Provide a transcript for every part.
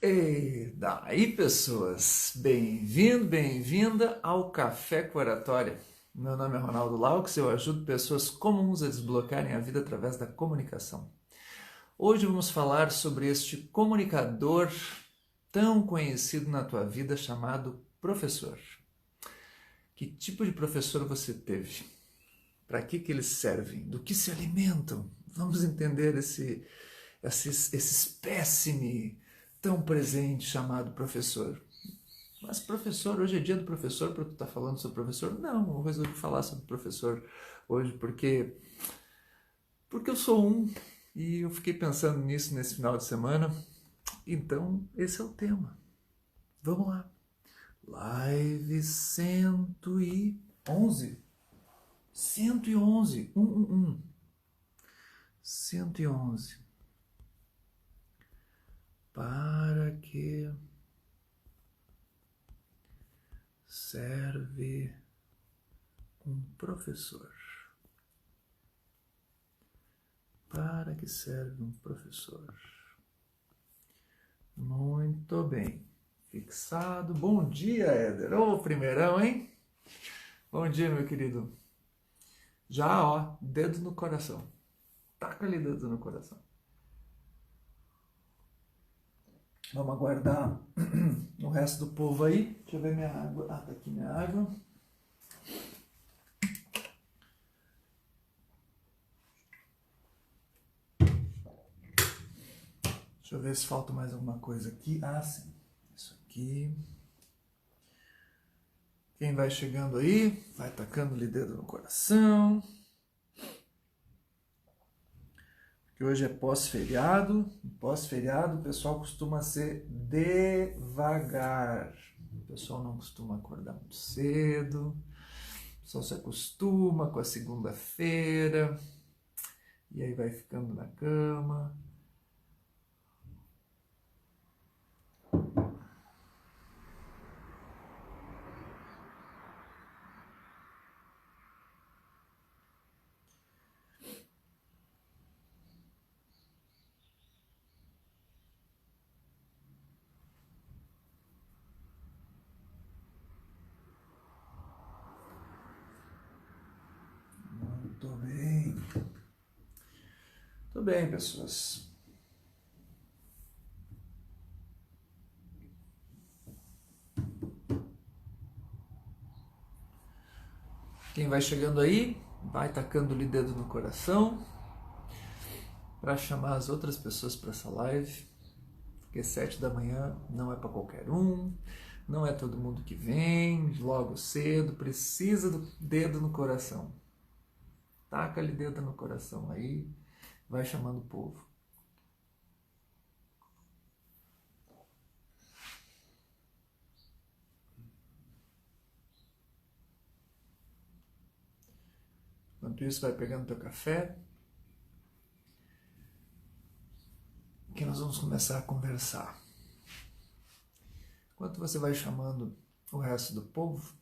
E daí, pessoas, bem-vindo, bem-vinda ao Café com Oratória. Meu nome é Ronaldo Laux e eu ajudo pessoas comuns a desbloquearem a vida através da comunicação. Hoje vamos falar sobre este comunicador tão conhecido na tua vida chamado professor. Que tipo de professor você teve? Para que eles servem? Do que se alimentam? Vamos entender esse espécime tão presente chamado professor. Mas professor, hoje é dia do professor para tu estar falando sobre professor? Não, eu resolvi falar sobre professor hoje porque eu sou um e eu fiquei pensando nisso nesse final de semana. Então, esse é o tema. Vamos lá. Live 111. 111. 111. Para que serve um professor? Para que serve um professor? Muito bem. Fixado. Bom dia, Éder. Ô, primeirão, hein? Bom dia, meu querido. Já, ó, dedo no coração. Taca ali dedo no coração. Vamos aguardar o resto do povo aí. Deixa eu ver minha água. Ah, tá aqui minha água. Deixa eu ver se falta mais alguma coisa aqui. Ah, sim. Isso aqui. Quem vai chegando aí, vai tacando-lhe dedo no coração. Que hoje é pós-feriado. Pós-feriado o pessoal costuma ser devagar. O pessoal não costuma acordar muito cedo. O pessoal se acostuma com a segunda-feira. E aí vai ficando na cama. Muito bem. Muito bem, pessoas. Quem vai chegando aí, vai tacando-lhe dedo no coração para chamar as outras pessoas para essa live, porque 7 da manhã não é para qualquer um, não é todo mundo que vem logo cedo, precisa do dedo no coração. Taca-lhe dedo no coração aí, vai chamando o povo. Enquanto isso, vai pegando teu café, que nós vamos começar a conversar. Enquanto você vai chamando o resto do povo,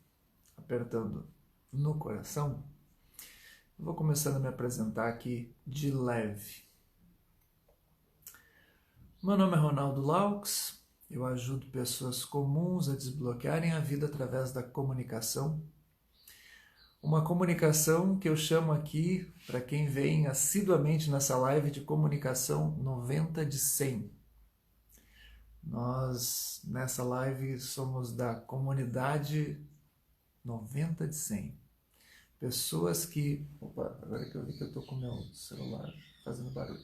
apertando no coração, eu vou começando a me apresentar aqui de leve. Meu nome é Ronaldo Laux, eu ajudo pessoas comuns a desbloquearem a vida através da comunicação. Uma comunicação que eu chamo aqui, para quem vem assiduamente nessa live, de comunicação 90 de 100. Nós, nessa live, somos da comunidade 90 de 100. Pessoas que... Opa, agora que eu vi que eu estou com o meu celular fazendo barulho.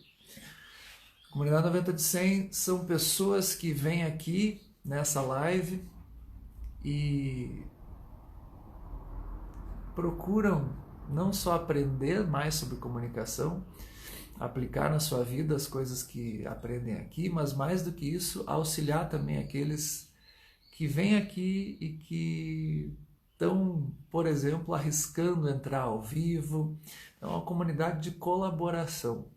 Comunidade 90 de 100 são pessoas que vêm aqui nessa live e procuram não só aprender mais sobre comunicação, aplicar na sua vida as coisas que aprendem aqui, mas mais do que isso, auxiliar também aqueles que vêm aqui e que estão, por exemplo, arriscando entrar ao vivo. É uma comunidade de colaboração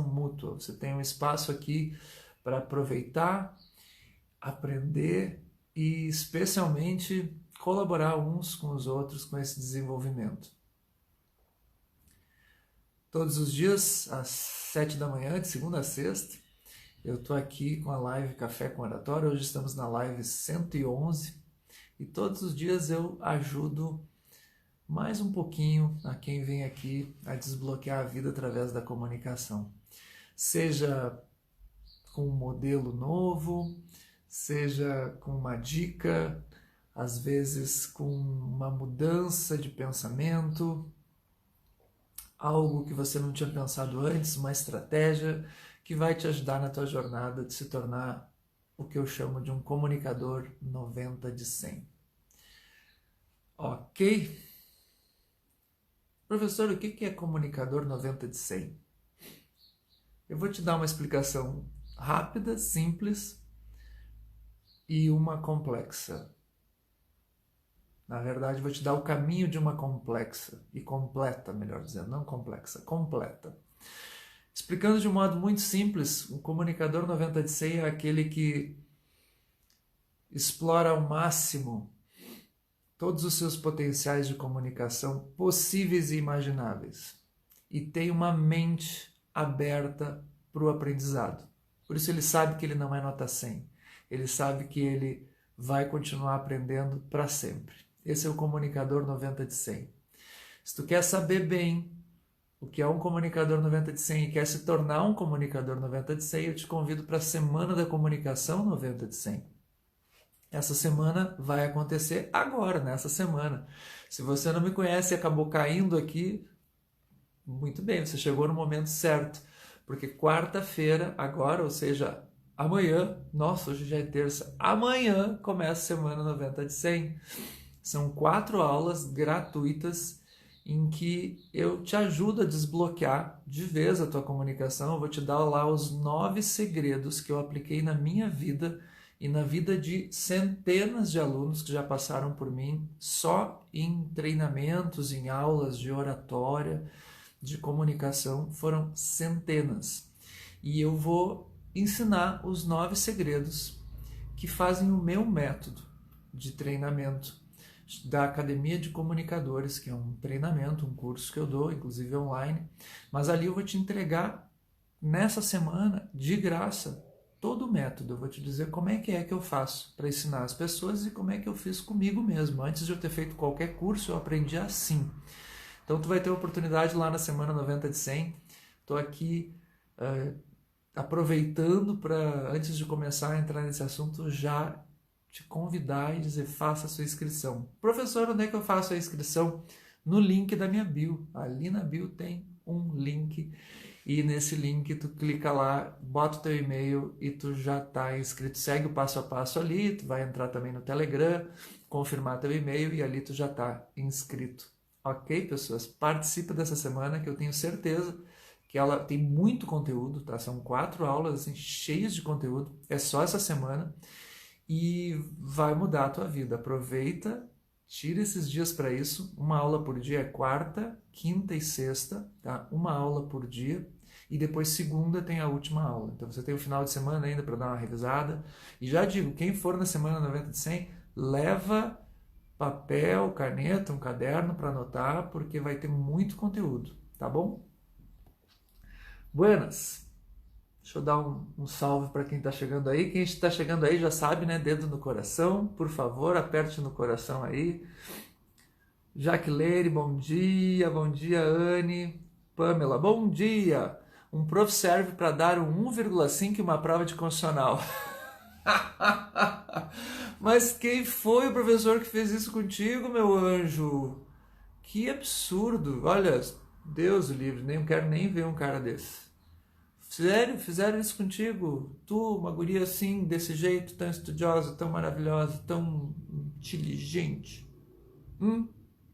mútua. Você tem um espaço aqui para aproveitar, aprender e especialmente colaborar uns com os outros com esse desenvolvimento. Todos os dias, às 7 da manhã, de segunda a sexta, Eu estou aqui com a live Café com Oratório, hoje estamos na live 111 e todos os dias eu ajudo mais um pouquinho a quem vem aqui a desbloquear a vida através da comunicação. Seja com um modelo novo, seja com uma dica, às vezes com uma mudança de pensamento, algo que você não tinha pensado antes, uma estratégia que vai te ajudar na tua jornada de se tornar o que eu chamo de um comunicador 90 de 100. Ok? Professor, o que é comunicador 90 de 100? Eu vou te dar uma explicação rápida, simples e uma complexa. Na verdade, vou te dar o caminho de uma complexa e completa, melhor dizendo, não complexa, completa. Explicando de um modo muito simples, o comunicador 90 de 100 é aquele que explora ao máximo todos os seus potenciais de comunicação possíveis e imagináveis e tem uma mente aberta para o aprendizado. Por isso ele sabe que ele não é nota 100, ele sabe que ele vai continuar aprendendo para sempre. Esse é o comunicador 90 de 100. Se tu quer saber bem o que é um comunicador 90 de 100 e quer se tornar um comunicador 90 de 100, eu te convido para a Semana da Comunicação 90 de 100. Essa semana vai acontecer agora, nessa semana. Se você não me conhece e acabou caindo aqui, muito bem, você chegou no momento certo. Porque quarta-feira, agora, ou seja, amanhã, nossa, hoje já é terça, amanhã começa a Semana 90 de 100. São 4 aulas gratuitas em que eu te ajudo a desbloquear de vez a tua comunicação. Eu vou te dar lá os 9 segredos que eu apliquei na minha vida e na vida de centenas de alunos que já passaram por mim, só em treinamentos, em aulas de oratória, de comunicação, foram centenas. E eu vou ensinar os 9 segredos que fazem o meu método de treinamento da Academia de Comunicadores, que é um treinamento, um curso que eu dou, inclusive online, mas ali eu vou te entregar nessa semana, de graça, todo o método. Eu vou te dizer como é que eu faço para ensinar as pessoas e como é que eu fiz comigo mesmo. Antes de eu ter feito qualquer curso, eu aprendi assim. Então tu vai ter a oportunidade lá na Semana 90 de 100. Estou aqui aproveitando para, antes de começar a entrar nesse assunto, já te convidar e dizer, faça a sua inscrição. Professor, onde é que eu faço a inscrição? No link da minha bio. Ali na bio tem um link e nesse link tu clica lá, bota o teu e-mail e tu já está inscrito. Segue o passo a passo ali, tu vai entrar também no Telegram, confirmar teu e-mail e ali tu já está inscrito. Ok, pessoas? Participa dessa semana que eu tenho certeza que ela tem muito conteúdo, tá? São 4 aulas assim, cheias de conteúdo. É só essa semana. E vai mudar a tua vida. Aproveita, tira esses dias para isso. Uma aula por dia é quarta, quinta e sexta, tá? Uma aula por dia. E depois segunda tem a última aula. Então você tem o final de semana ainda para dar uma revisada. E já digo, quem for na semana 90 de 100, leva papel, caneta, um caderno para anotar, porque vai ter muito conteúdo, tá bom? Buenas! Deixa eu dar um salve para quem está chegando aí. Quem está chegando aí já sabe, né? Dedo no coração, por favor, aperte no coração aí. Jaqueline, bom dia. Bom dia, Anne. Pamela, bom dia. Um prof serve para dar um 1,5 e uma prova de constitucional. Mas quem foi o professor que fez isso contigo, meu anjo? Que absurdo. Olha, Deus o livre, nem quero nem ver um cara desse. Sério? Fizeram isso contigo? Tu, uma guria assim, desse jeito, tão estudiosa, tão maravilhosa, tão inteligente.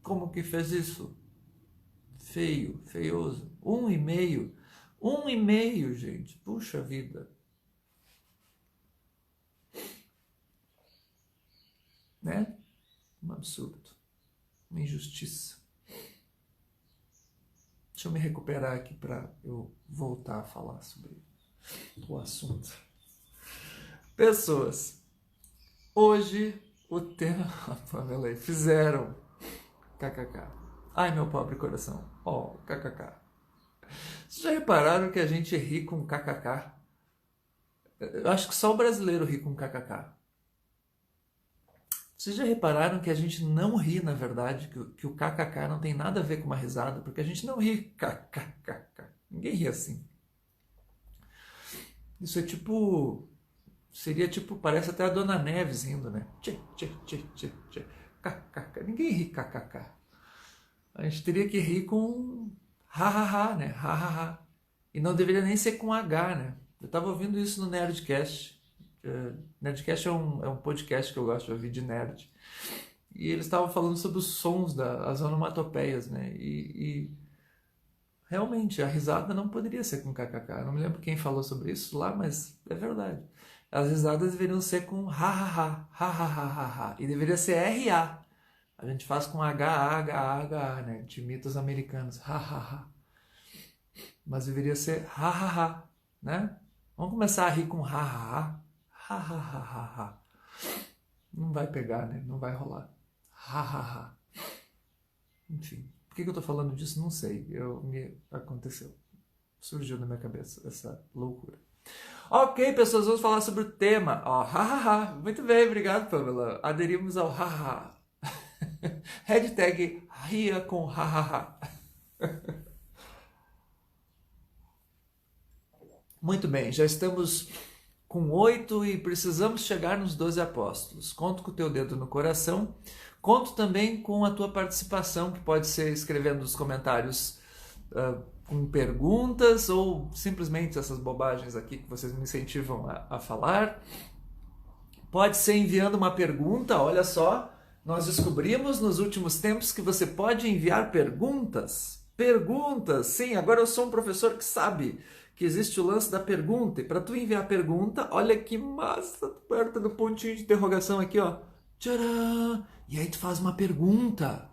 Como que fez isso? Feio, feioso. 1,5. 1,5, gente. Puxa vida. Né? Um absurdo. Uma injustiça. Deixa eu me recuperar aqui para eu voltar a falar sobre o assunto. Pessoas, hoje o tema... Pamela aí, fizeram kkk. Ai, meu pobre coração. Ó, kkk. Vocês já repararam que a gente ri com kkk? Eu acho que só o brasileiro ri com kkk. Vocês já repararam que a gente não ri, na verdade, que o kkk não tem nada a ver com uma risada, porque a gente não ri kkkk. Ninguém ri assim. Isso é tipo... Seria tipo, parece até a Dona Neves rindo, né? Tchê, tchê, tchê, tchê, tchê. Kkk. Ninguém ri kkk. A gente teria que rir com ha ha ha, né? Ha ha ha. E não deveria nem ser com H, né? Eu estava ouvindo isso no Nerdcast. Nerdcast é um podcast que eu gosto de ouvir de nerd. E eles estavam falando sobre os sons, as onomatopeias, né? E realmente, a risada não poderia ser com kkk. Eu não me lembro quem falou sobre isso lá, mas é verdade. As risadas deveriam ser com ha ha ha, ha ha ha ha ha. E deveria ser RA. A gente faz com HA, HA, HA, né? De mitos americanos. Ha ha ha. Mas deveria ser ha ha ha, né? Vamos começar a rir com ha ha ha. Ha ha ha ha ha. Não vai pegar, né? Não vai rolar. Ha ha ha. Enfim. Por que eu tô falando disso? Não sei. Aconteceu. Surgiu na minha cabeça essa loucura. Ok, pessoas, vamos falar sobre o tema. Ó, ha ha ha. Muito bem, obrigado, Pamela. Aderimos ao ha ha ha. Hashtag ria com ha ha ha. Muito bem, já estamos com 8 e precisamos chegar nos 12 apóstolos. Conto com o teu dedo no coração. Conto também com a tua participação, que pode ser escrevendo nos comentários com perguntas ou simplesmente essas bobagens aqui que vocês me incentivam a falar. Pode ser enviando uma pergunta, olha só. Nós descobrimos nos últimos tempos que você pode enviar perguntas. Perguntas, sim, agora eu sou um professor que sabe que existe o lance da pergunta. E para tu enviar a pergunta, olha que massa, tu aperta no pontinho de interrogação aqui, ó. Tcharam! E aí tu faz uma pergunta,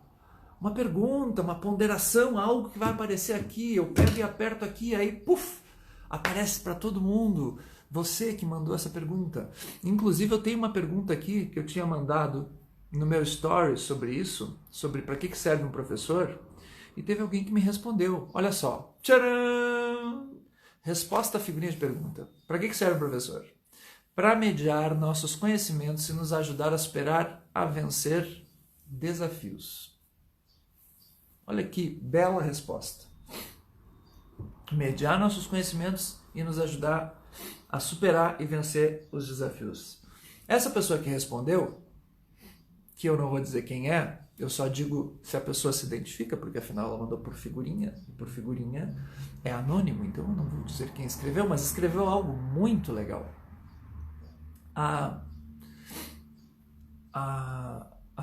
uma ponderação, algo que vai aparecer aqui. Eu pego e aperto aqui, aí, puf, aparece para todo mundo. Você que mandou essa pergunta. Inclusive, eu tenho uma pergunta aqui que eu tinha mandado no meu story sobre isso, sobre para que serve um professor, e teve alguém que me respondeu. Olha só. Tcharam! Resposta à figurinha de pergunta. Para que serve o professor? Para mediar nossos conhecimentos e nos ajudar a superar, a vencer desafios. Olha que bela resposta. Mediar nossos conhecimentos e nos ajudar a superar e vencer os desafios. Essa pessoa que respondeu, que eu não vou dizer quem é, eu só digo se a pessoa se identifica, porque afinal ela mandou por figurinha, e por figurinha é anônimo, então eu não vou dizer quem escreveu, mas escreveu algo muito legal. A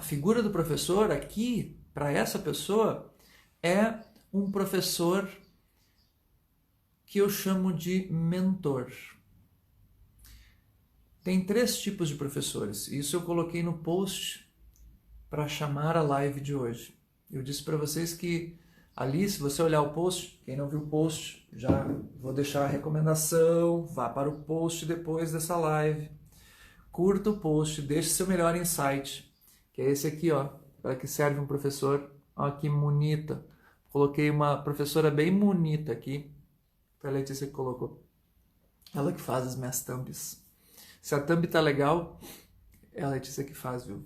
figura do professor aqui, para essa pessoa, é um professor que eu chamo de mentor. Tem 3 tipos de professores, isso eu coloquei no post para chamar a live de hoje. Eu disse para vocês que ali, se você olhar o post, quem não viu o post, já vou deixar a recomendação, vá para o post depois dessa live, curta o post, deixe seu melhor insight, que é esse aqui, ó, para que serve um professor. Ó, que bonita. Coloquei uma professora bem bonita aqui, para a Letícia que colocou. Ela que faz as minhas thumbs. Se a thumb tá legal, é a Letícia que faz, viu?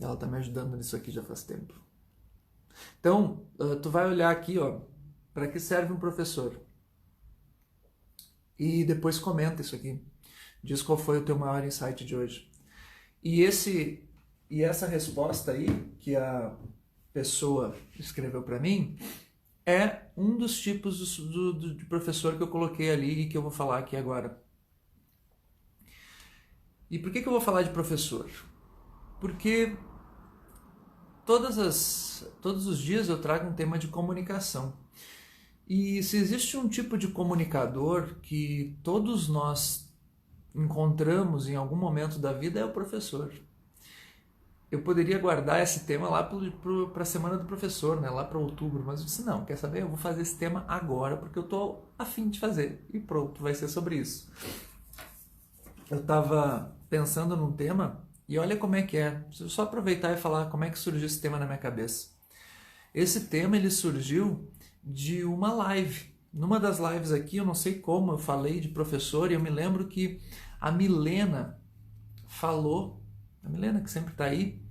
Ela tá me ajudando nisso aqui já faz tempo. Então, tu vai olhar aqui, ó, para que serve um professor. E depois comenta isso aqui. Diz qual foi o teu maior insight de hoje. E essa resposta aí, que a pessoa escreveu para mim, é um dos tipos de professor que eu coloquei ali e que eu vou falar aqui agora. E por que eu vou falar de professor? Porque todos os dias eu trago um tema de comunicação. E se existe um tipo de comunicador que todos nós encontramos em algum momento da vida, é o professor. Eu poderia guardar esse tema lá para a semana do professor, né? Lá para outubro, mas eu disse, não, quer saber? Eu vou fazer esse tema agora, porque eu estou a fim de fazer. E pronto, vai ser sobre isso. Eu estava pensando num tema, e olha como é que é. Preciso só aproveitar e falar como é que surgiu esse tema na minha cabeça. Esse tema, ele surgiu de uma live Numa das lives aqui, eu não sei como, eu falei de professor e eu me lembro que a Milena falou, a Milena que sempre está aí,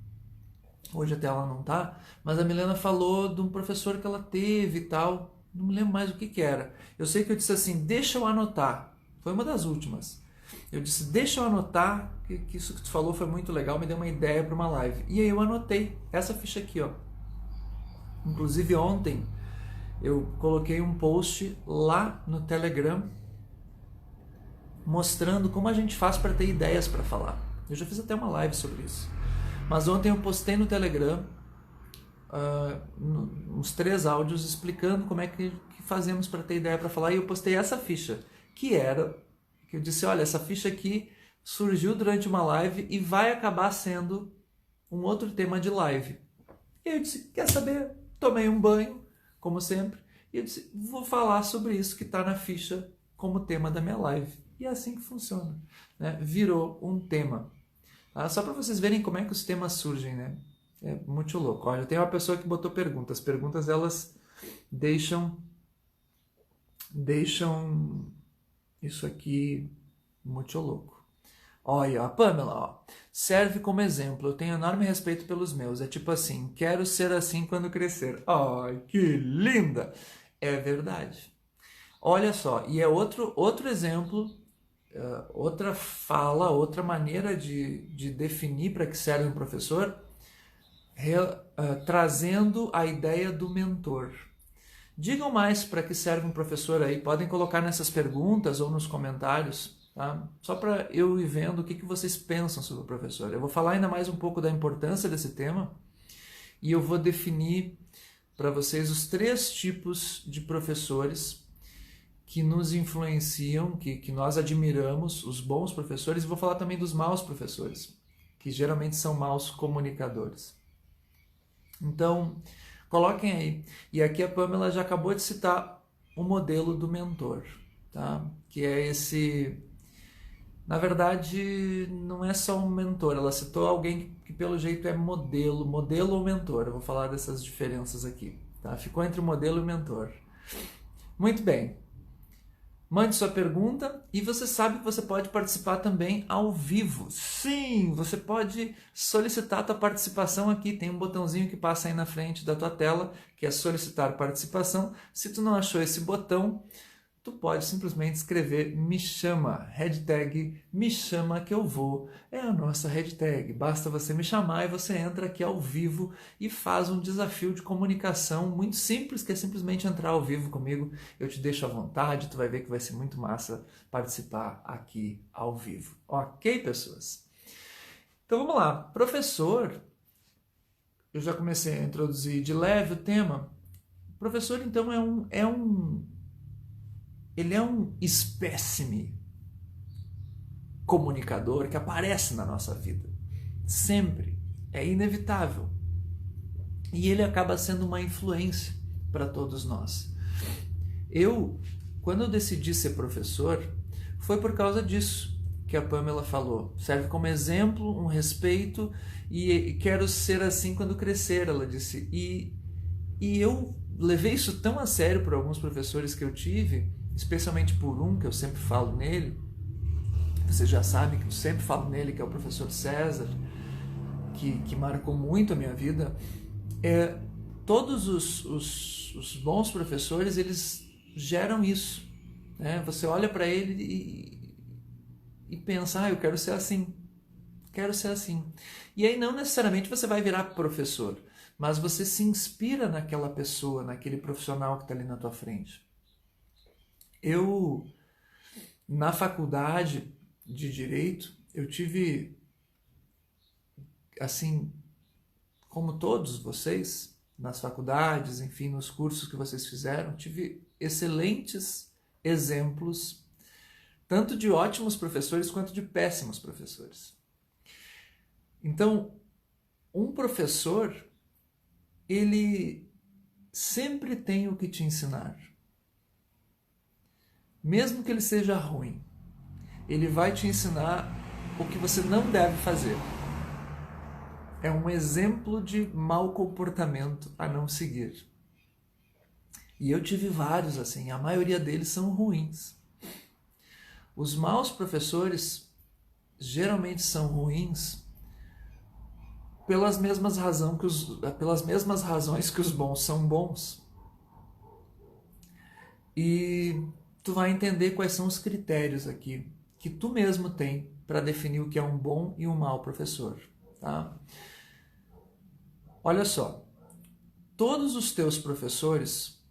hoje até ela não está, mas a Milena falou de um professor que ela teve e tal, não me lembro mais o que era. Eu sei que eu disse assim, deixa eu anotar, foi uma das últimas. Eu disse, deixa eu anotar, que isso que tu falou foi muito legal, me deu uma ideia para uma live. E aí eu anotei essa ficha aqui, ó. Inclusive ontem eu coloquei um post lá no Telegram mostrando como a gente faz para ter ideias para falar. Eu já fiz até uma live sobre isso. Mas ontem eu postei no Telegram uns 3 áudios explicando como é que fazemos para ter ideia para falar, e eu postei essa ficha, que eu disse, olha, essa ficha aqui surgiu durante uma live e vai acabar sendo um outro tema de live. E eu disse, quer saber? Tomei um banho, como sempre, e eu disse, vou falar sobre isso que está na ficha como tema da minha live. E é assim que funciona, né? Virou um tema. Só para vocês verem como é que os temas surgem, né? É muito louco. Olha, tem uma pessoa que botou perguntas. As perguntas, elas deixam isso aqui muito louco. Olha, a Pamela, ó, serve como exemplo. Eu tenho enorme respeito pelos meus. É tipo assim, quero ser assim quando crescer. Ai, que linda! É verdade. Olha só, e é outro exemplo, outra fala, outra maneira de definir para que serve um professor, trazendo a ideia do mentor. Digam mais para que serve um professor aí, podem colocar nessas perguntas ou nos comentários, tá? Só para eu ir vendo o que vocês pensam sobre o professor. Eu vou falar ainda mais um pouco da importância desse tema e eu vou definir para vocês os 3 tipos de professores que nos influenciam, que nós admiramos, os bons professores, e vou falar também dos maus professores, que geralmente são maus comunicadores. Então, coloquem aí. E aqui a Pamela já acabou de citar o modelo do mentor, tá? Que é esse... Na verdade, não é só um mentor, ela citou alguém que pelo jeito é modelo ou mentor. Eu vou falar dessas diferenças aqui, tá? Ficou entre o modelo e o mentor. Muito bem. Mande sua pergunta e você sabe que você pode participar também ao vivo. Sim, você pode solicitar a tua participação aqui. Tem um botãozinho que passa aí na frente da tua tela, que é solicitar participação. Se tu não achou esse botão, tu pode simplesmente escrever me chama, hashtag me chama que eu vou. É a nossa hashtag. Basta você me chamar e você entra aqui ao vivo e faz um desafio de comunicação muito simples, que é simplesmente entrar ao vivo comigo. Eu te deixo à vontade, tu vai ver que vai ser muito massa participar aqui ao vivo. Ok, pessoas? Então vamos lá. Professor, eu já comecei a introduzir de leve o tema. Professor, então, ele é um espécime comunicador que aparece na nossa vida. Sempre. É inevitável. E ele acaba sendo uma influência para todos nós. Quando eu decidi ser professor, foi por causa disso que a Pamela falou. Serve como exemplo, um respeito, e quero ser assim quando crescer, ela disse. E eu levei isso tão a sério por alguns professores que eu tive, especialmente por um que eu sempre falo nele, vocês já sabem que eu sempre falo nele, que é o professor César, que marcou muito a minha vida. Todos os bons professores, eles geram isso, né? Você olha para ele e pensa, eu quero ser assim, quero ser assim. E aí não necessariamente você vai virar professor, mas você se inspira naquela pessoa, naquele profissional que está ali na tua frente. Na faculdade de Direito, eu tive, assim, como todos vocês, nas faculdades, enfim, nos cursos que vocês fizeram, tive excelentes exemplos, tanto de ótimos professores quanto de péssimos professores. Então, um professor, ele sempre tem o que te ensinar. Mesmo que ele seja ruim, ele vai te ensinar o que você não deve fazer. É um exemplo de mau comportamento a não seguir. E eu tive vários assim, a maioria deles são ruins. Os maus professores geralmente são ruins pelas mesmas razões que os bons são bons. E tu vai entender quais são os critérios aqui que tu mesmo tem para definir o que é um bom e um mau professor, tá? Olha só, todos os teus professores,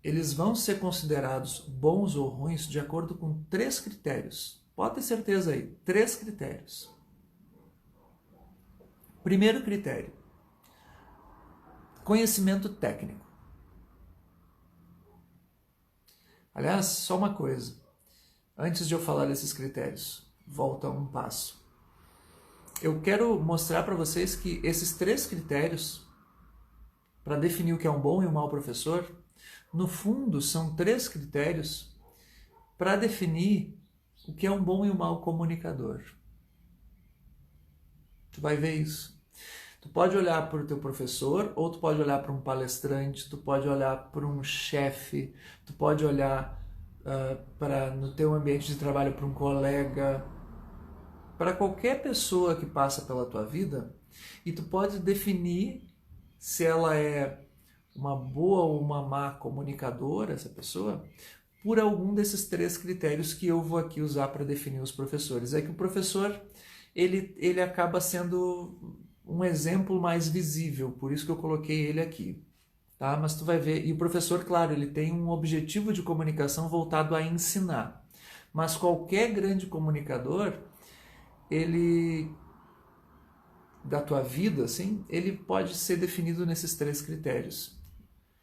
eles vão ser considerados bons ou ruins de acordo com 3 critérios. Pode ter certeza aí, 3 critérios. Primeiro critério, conhecimento técnico. Aliás, só uma coisa, antes de eu falar desses critérios, volta um passo. Eu quero mostrar para vocês que esses 3 critérios, para definir o que é um bom e um mau professor, no fundo são 3 critérios para definir o que é um bom e um mau comunicador. Tu vai ver isso. Tu pode olhar para o teu professor, ou tu pode olhar para um palestrante, tu pode olhar para um chefe, tu pode olhar no teu ambiente de trabalho para um colega, para qualquer pessoa que passa pela tua vida, e tu pode definir se ela é uma boa ou uma má comunicadora, essa pessoa, por algum desses 3 critérios que eu vou aqui usar para definir os professores. É que o professor, ele acaba sendo um exemplo mais visível, por isso que eu coloquei ele aqui, tá? Mas tu vai ver, e o professor, claro, ele tem um objetivo de comunicação voltado a ensinar, mas qualquer grande comunicador, ele, da tua vida, assim, ele pode ser definido nesses 3 critérios,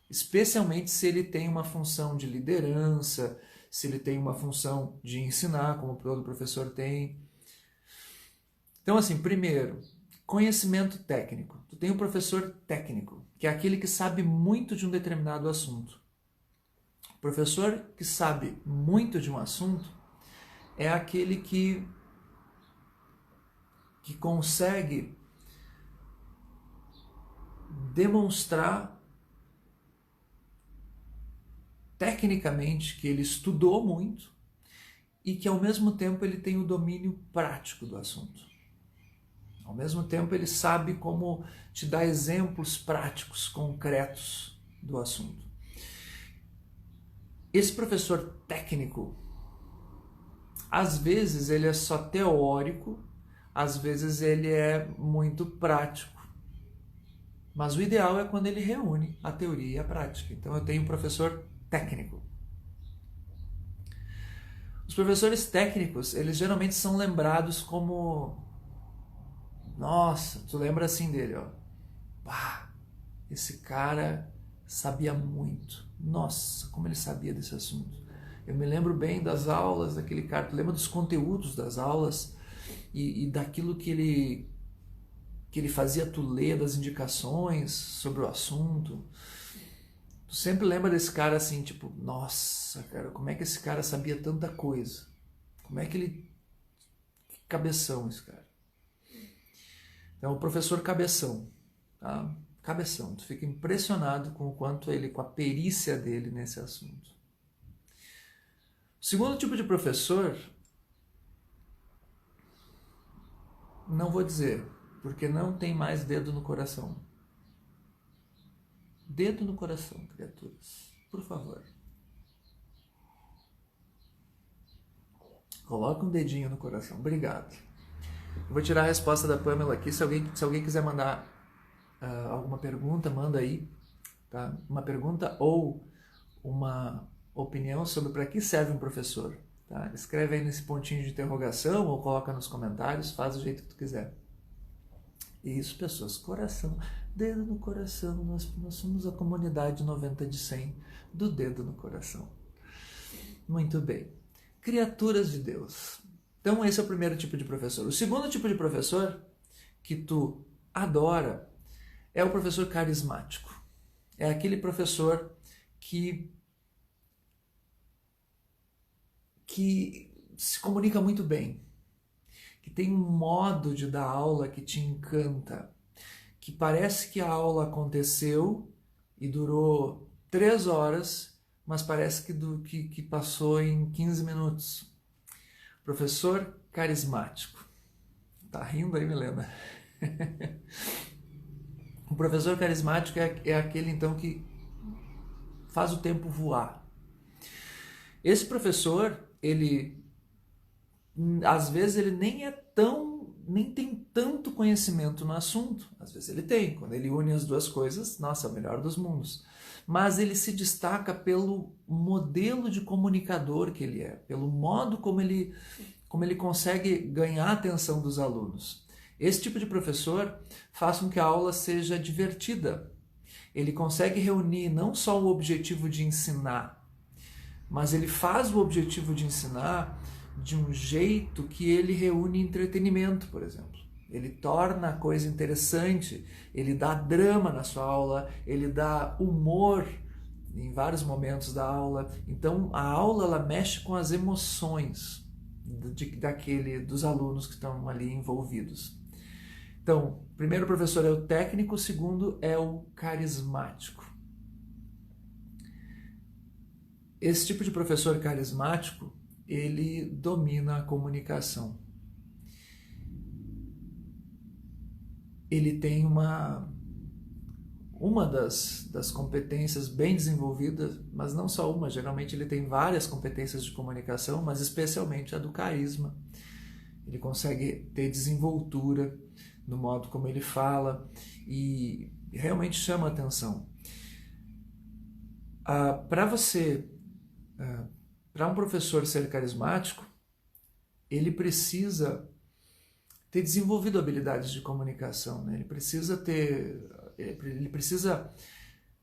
especialmente se ele tem uma função de liderança, se ele tem uma função de ensinar, como todo professor tem. Então, assim, primeiro, conhecimento técnico. Tu tem um professor técnico, que é aquele que sabe muito de um determinado assunto. O professor que sabe muito de um assunto é aquele que consegue demonstrar tecnicamente que ele estudou muito e que ao mesmo tempo ele tem o domínio prático do assunto. Ao mesmo tempo, ele sabe como te dar exemplos práticos, concretos do assunto. Esse professor técnico, às vezes ele é só teórico, às vezes ele é muito prático. Mas o ideal é quando ele reúne a teoria e a prática. Então eu tenho um professor técnico. Os professores técnicos, eles geralmente são lembrados como... Nossa, tu lembra assim dele, ó. Pá, esse cara sabia muito. Nossa, como ele sabia desse assunto. Eu me lembro bem das aulas daquele cara. Tu lembra dos conteúdos das aulas e daquilo que ele fazia tu ler, das indicações sobre o assunto. Tu sempre lembra desse cara assim, tipo, nossa, cara, como é que esse cara sabia tanta coisa? Como é que ele... Que cabeção esse cara. Então, o professor cabeção, tá? Cabeção, tu fica impressionado com o quanto ele, com a perícia dele nesse assunto. O segundo tipo de professor, não vou dizer, porque não tem mais dedo no coração. Dedo no coração, criaturas, por favor. Coloca um dedinho no coração, obrigado. Eu vou tirar a resposta da Pamela aqui. Se alguém quiser mandar alguma pergunta, manda aí, tá? Uma pergunta ou uma opinião sobre para que serve um professor, tá? Escreve aí nesse pontinho de interrogação ou coloca nos comentários, faz do jeito que tu quiser. Isso, pessoas, coração, dedo no coração, nós somos a comunidade 90 de 100 do dedo no coração. Muito bem. Criaturas de Deus. Então esse é o primeiro tipo de professor. O segundo tipo de professor que tu adora é o professor carismático. É aquele professor que se comunica muito bem, que tem um modo de dar aula que te encanta, que parece que a aula aconteceu e durou 3 horas, mas parece que passou em 15 minutos. Professor carismático. Tá rindo aí, Milena? O professor carismático é aquele, então, que faz o tempo voar. Esse professor, ele, às vezes, ele nem tem tanto conhecimento no assunto. Às vezes ele tem. Quando ele une as duas coisas, nossa, é o melhor dos mundos. Mas ele se destaca pelo modelo de comunicador que ele é, pelo modo como ele consegue ganhar a atenção dos alunos. Esse tipo de professor faz com que a aula seja divertida. Ele consegue reunir não só o objetivo de ensinar, mas ele faz o objetivo de ensinar de um jeito que ele reúne entretenimento, por exemplo. Ele torna a coisa interessante, ele dá drama na sua aula, ele dá humor em vários momentos da aula. Então a aula ela mexe com as emoções dos alunos que estão ali envolvidos. Então, primeiro o professor é o técnico, o segundo é o carismático. Esse tipo de professor carismático, ele domina a comunicação. Ele tem uma das competências bem desenvolvidas, mas não só uma, geralmente ele tem várias competências de comunicação, mas especialmente a do carisma. Ele consegue ter desenvoltura no modo como ele fala e realmente chama a atenção. Para um professor ser carismático, ele precisa ter desenvolvido habilidades de comunicação, né? Ele precisa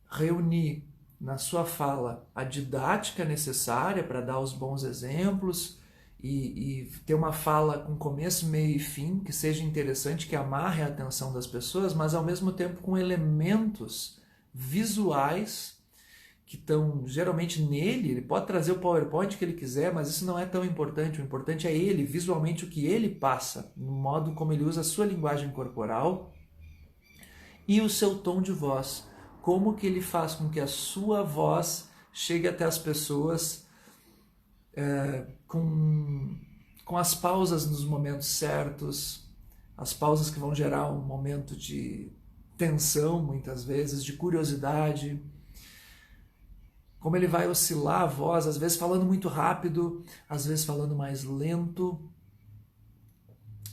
reunir na sua fala a didática necessária para dar os bons exemplos e ter uma fala com começo, meio e fim, que seja interessante, que amarre a atenção das pessoas, mas ao mesmo tempo com elementos visuais que estão geralmente nele. Ele pode trazer o PowerPoint que ele quiser, mas isso não é tão importante. O importante é ele, visualmente, o que ele passa, no modo como ele usa a sua linguagem corporal e o seu tom de voz. Como que ele faz com que a sua voz chegue até as pessoas com as pausas nos momentos certos, as pausas que vão gerar um momento de tensão, muitas vezes, de curiosidade. Como ele vai oscilar a voz, às vezes falando muito rápido, às vezes falando mais lento,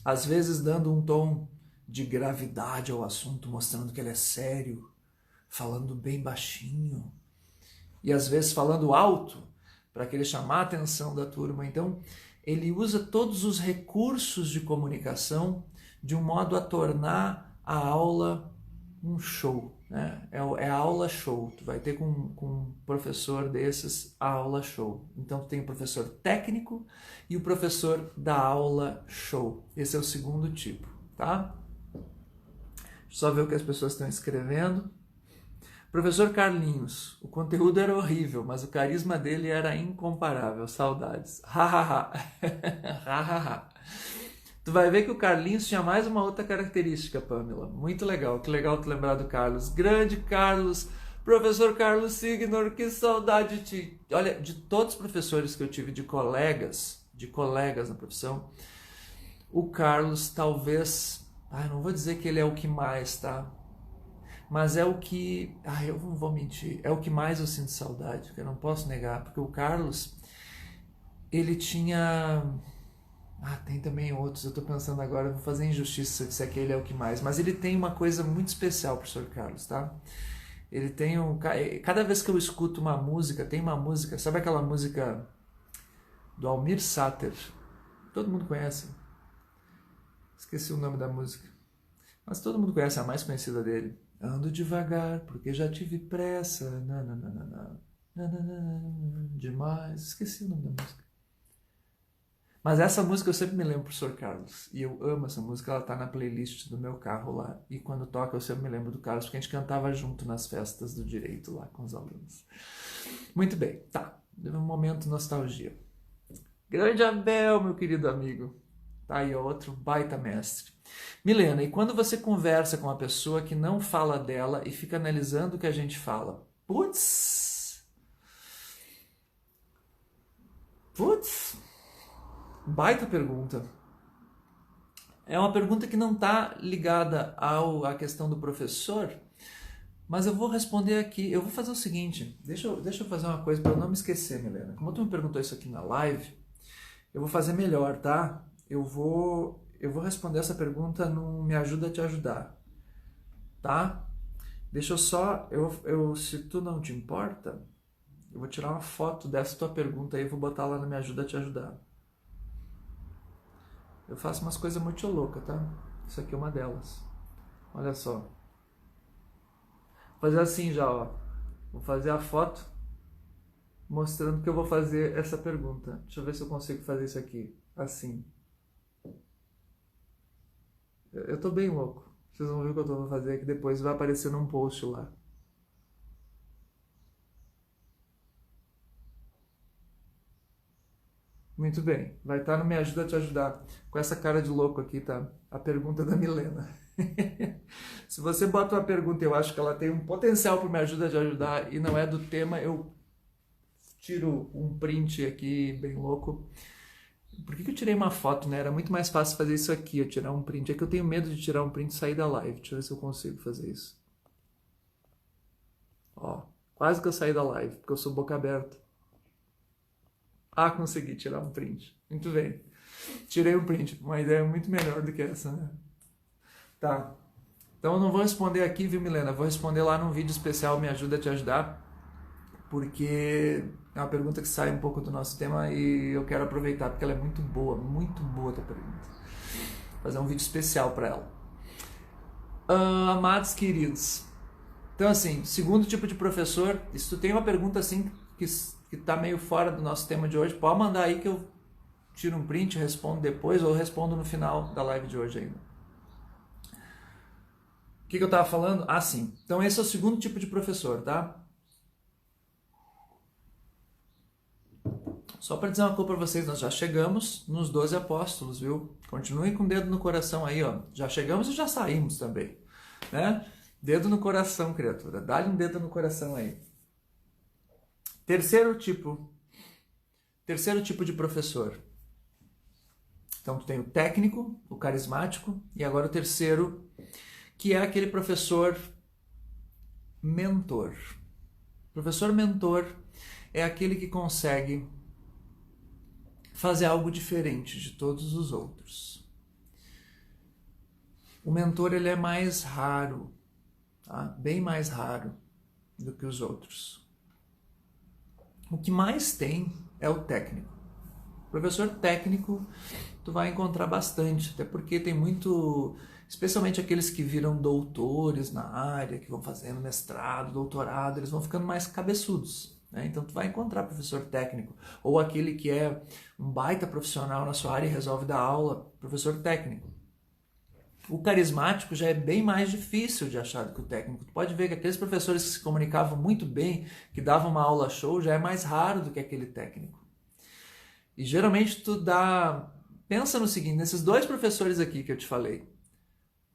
às vezes dando um tom de gravidade ao assunto, mostrando que ele é sério, falando bem baixinho, e às vezes falando alto, para que ele chamar a atenção da turma. Então, ele usa todos os recursos de comunicação de um modo a tornar a aula um show, né? É a aula show. Tu vai ter com um professor desses a aula show. Então tu tem o professor técnico e o professor da aula show. Esse é o segundo tipo, tá? Deixa eu só ver o que as pessoas estão escrevendo. Professor Carlinhos, o conteúdo era horrível, mas o carisma dele era incomparável. Saudades. Hahaha. Hahaha. Tu vai ver que o Carlinhos tinha mais uma outra característica, Pamela. Muito legal, que legal tu lembrar do Carlos. Grande Carlos, professor Carlos Signor, que saudade de ti. Olha, de todos os professores que eu tive, de colegas na profissão, o Carlos talvez, não vou dizer que ele é o que mais, tá? Mas é o que, eu não vou mentir, é o que mais eu sinto saudade, que eu não posso negar, porque o Carlos, ele tinha... tem também outros, eu tô pensando agora, eu vou fazer injustiça se eu disser que ele é o que mais, mas ele tem uma coisa muito especial, professor Carlos, tá? Ele tem cada vez que eu escuto uma música, tem uma música, sabe aquela música do Almir Sater? Todo mundo conhece. Esqueci o nome da música. Mas todo mundo conhece a mais conhecida dele. Ando devagar, porque já tive pressa, demais. Esqueci o nome da música. Mas essa música eu sempre me lembro, professor Carlos. E eu amo essa música, ela tá na playlist do meu carro lá. E quando toca eu sempre me lembro do Carlos, porque a gente cantava junto nas festas do direito lá com os alunos. Muito bem, tá. Deu um momento de nostalgia. Grande Abel, meu querido amigo. Tá aí outro baita mestre. Milena, e quando você conversa com uma pessoa que não fala dela e fica analisando o que a gente fala, Putz! Putz! Baita pergunta. É uma pergunta que não está ligada à questão do professor, mas eu vou responder aqui. Eu vou fazer o seguinte, deixa eu fazer uma coisa para eu não me esquecer, Milena. Como tu me perguntou isso aqui na live, eu vou fazer melhor, tá? Eu vou responder essa pergunta no Me Ajuda a Te Ajudar, tá? Deixa eu só, se tu não te importa, eu vou tirar uma foto dessa tua pergunta aí e vou botar lá no Me Ajuda a Te Ajudar. Eu faço umas coisas muito loucas, tá? Isso aqui é uma delas. Olha só. Vou fazer assim já, ó. Vou fazer a foto mostrando que eu vou fazer essa pergunta. Deixa eu ver se eu consigo fazer isso aqui. Assim. Eu tô bem louco. Vocês vão ver o que eu tô fazer aqui depois. Vai aparecer num post lá. Muito bem. Vai estar no Me Ajuda a Te Ajudar. Com essa cara de louco aqui, tá? A pergunta da Milena. Se você bota uma pergunta e eu acho que ela tem um potencial para Me Ajuda a Te Ajudar e não é do tema, eu tiro um print aqui bem louco. Por que eu tirei uma foto, né? Era muito mais fácil fazer isso aqui, eu tirar um print. É que eu tenho medo de tirar um print e sair da live. Deixa eu ver se eu consigo fazer isso. Ó, quase que eu saí da live, porque eu sou boca aberta. Ah, consegui tirar um print. Muito bem. Tirei um print. Uma ideia muito melhor do que essa, né? Tá. Então eu não vou responder aqui, viu, Milena? Vou responder lá num vídeo especial Me Ajuda a Te Ajudar, porque é uma pergunta que sai um pouco do nosso tema e eu quero aproveitar, porque ela é muito boa a tua pergunta. Vou fazer um vídeo especial para ela. Amados queridos, então assim, segundo tipo de professor, se tu tem uma pergunta assim que tá meio fora do nosso tema de hoje, pode mandar aí que eu tiro um print, respondo depois ou respondo no final da live de hoje ainda. O que eu estava falando? Ah, sim. Então esse é o segundo tipo de professor, tá? Só para dizer uma coisa para vocês, nós já chegamos nos 12 apóstolos, viu? Continuem com o dedo no coração aí, ó. Já chegamos e já saímos também, né? Dedo no coração, criatura. Dá-lhe um dedo no coração aí. Terceiro tipo de professor. Então tu tem o técnico, o carismático e agora o terceiro, que é aquele professor mentor. Professor mentor é aquele que consegue fazer algo diferente de todos os outros. O mentor ele é mais raro, tá? Bem mais raro do que os outros. O que mais tem é o técnico. Professor técnico tu vai encontrar bastante, até porque tem muito, especialmente aqueles que viram doutores na área, que vão fazendo mestrado, doutorado, eles vão ficando mais cabeçudos, né? Então tu vai encontrar professor técnico, ou aquele que é um baita profissional na sua área e resolve dar aula, professor técnico. O carismático já é bem mais difícil de achar do que o técnico. Tu pode ver que aqueles professores que se comunicavam muito bem, que davam uma aula show, já é mais raro do que aquele técnico. E geralmente tu dá... Pensa no seguinte, nesses dois professores aqui que eu te falei.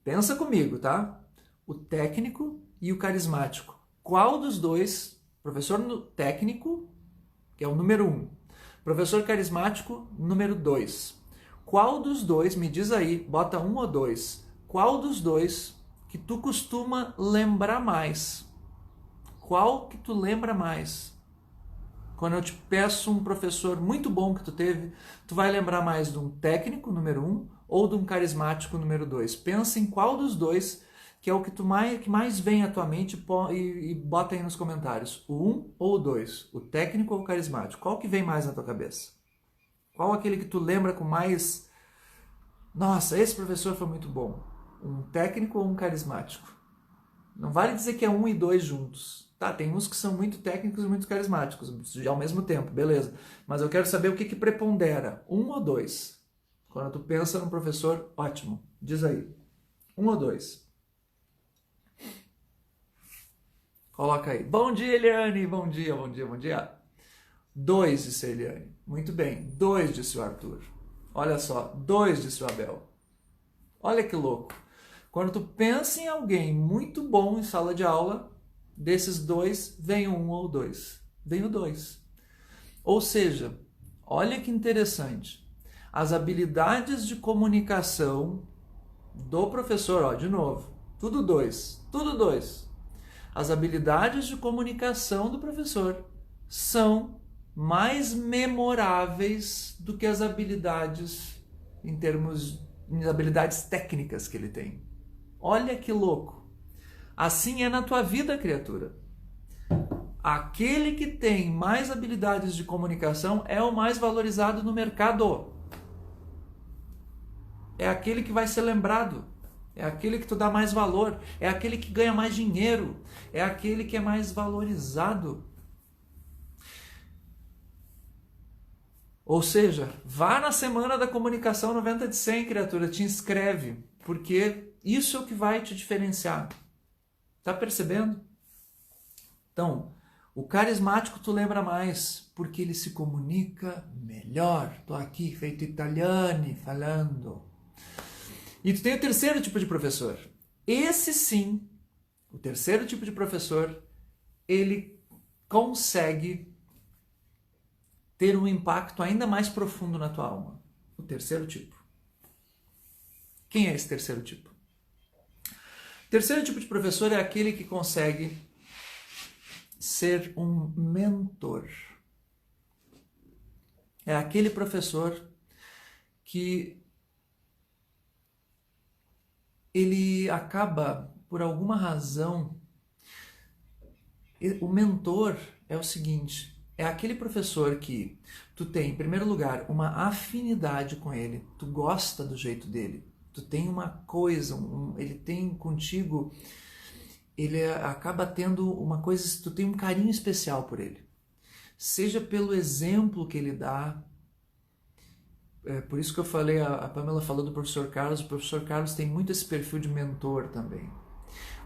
Pensa comigo, tá? O técnico e o carismático. Qual dos dois, professor técnico, que é o número 1, professor carismático, número 2. Qual dos dois, me diz aí, bota 1 ou 2, qual dos dois que tu costuma lembrar mais? Qual que tu lembra mais? Quando eu te peço um professor muito bom que tu teve, tu vai lembrar mais de um técnico, número 1, ou de um carismático, número 2. Pensa em qual dos dois que é o que mais vem à tua mente e bota aí nos comentários. O 1 ou o 2? O técnico ou o carismático? Qual que vem mais na tua cabeça? Qual aquele que tu lembra com mais... Nossa, esse professor foi muito bom. Um técnico ou um carismático? Não vale dizer que é 1 e 2 juntos. Tá, tem uns que são muito técnicos e muito carismáticos ao mesmo tempo, beleza. Mas eu quero saber o que prepondera, 1 ou 2? Quando tu pensa num professor, ótimo. Diz aí, 1 ou 2? Coloca aí. Bom dia, Eliane. Bom dia, bom dia, bom dia. 2, disse a Eliane. Muito bem. 2, disse o Arthur. Olha só. 2, disse o Abel. Olha que louco. Quando tu pensa em alguém muito bom em sala de aula, Desses 2, vem o 1 ou 2. Vem o 2. Ou seja, olha que interessante. As habilidades de comunicação do professor, ó, de novo, tudo 2, tudo 2. As habilidades de comunicação do professor são mais memoráveis do que as habilidades em habilidades técnicas que ele tem. Olha que louco. Assim é na tua vida, criatura. Aquele que tem mais habilidades de comunicação é o mais valorizado no mercado. É aquele que vai ser lembrado. É aquele que tu dá mais valor. É aquele que ganha mais dinheiro. É aquele que é mais valorizado. Ou seja, vá na Semana da Comunicação 90 de 100, criatura. Te inscreve. Porque isso é o que vai te diferenciar. Tá percebendo? Então, o carismático tu lembra mais, porque ele se comunica melhor. Tô aqui, feito italiano, falando. E tu tem o terceiro tipo de professor. Esse sim, o terceiro tipo de professor, ele consegue ter um impacto ainda mais profundo na tua alma. O terceiro tipo. Quem é esse terceiro tipo? O terceiro tipo de professor é aquele que consegue ser um mentor. É aquele professor que ele acaba, por alguma razão, o mentor é o seguinte, é aquele professor que tu tem, em primeiro lugar, uma afinidade com ele, tu gosta do jeito dele, tu tem uma coisa, ele tem contigo, ele acaba tendo uma coisa, tu tem um carinho especial por ele. Seja pelo exemplo que ele dá, por isso que eu falei, a Pamela falou do professor Carlos, o professor Carlos tem muito esse perfil de mentor também.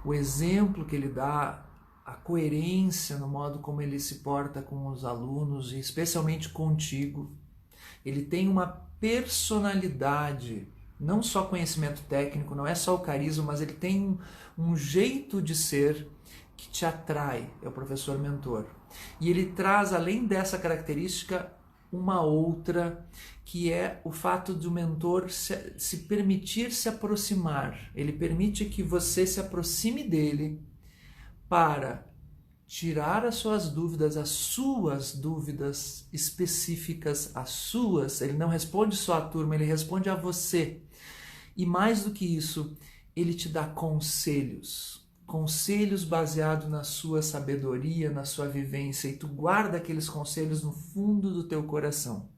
O exemplo que ele dá, a coerência no modo como ele se porta com os alunos, e especialmente contigo, ele tem uma personalidade, não só conhecimento técnico, não é só o carisma, mas ele tem um jeito de ser que te atrai, é o professor mentor. E ele traz, além dessa característica, uma outra, que é o fato do mentor se permitir se aproximar. Ele permite que você se aproxime dele para tirar as suas dúvidas específicas, as suas. Ele não responde só à turma, ele responde a você. E mais do que isso, ele te dá conselhos baseados na sua sabedoria, na sua vivência, e tu guarda aqueles conselhos no fundo do teu coração.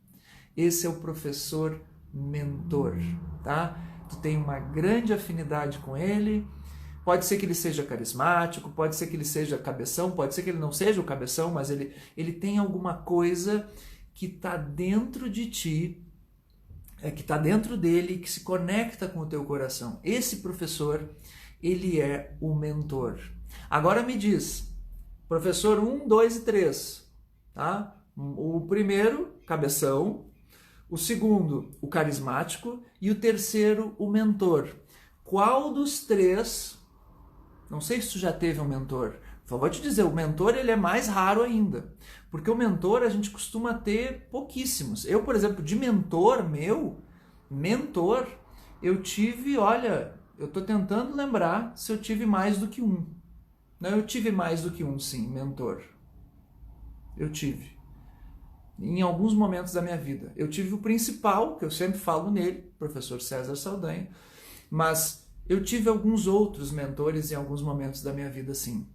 Esse é o professor mentor, tá? Tu tem uma grande afinidade com ele, pode ser que ele seja carismático, pode ser que ele seja cabeção, pode ser que ele não seja o cabeção, mas ele tem alguma coisa que está dentro de ti, que está dentro dele, que se conecta com o teu coração. Esse professor, ele é o mentor. Agora me diz, professor 1, 2 e 3, tá? O primeiro, cabeção, o segundo, o carismático, e o terceiro, o mentor. Qual dos três, não sei se tu já teve um mentor, só vou te dizer, o mentor ele é mais raro ainda, porque o mentor a gente costuma ter pouquíssimos. Eu, por exemplo, de mentor, eu tive, olha, eu estou tentando lembrar se eu tive mais do que um. Não, eu tive mais do que um, sim, mentor. Eu tive. Em alguns momentos da minha vida. Eu tive o principal, que eu sempre falo nele, professor César Saldanha, mas eu tive alguns outros mentores em alguns momentos da minha vida, sim.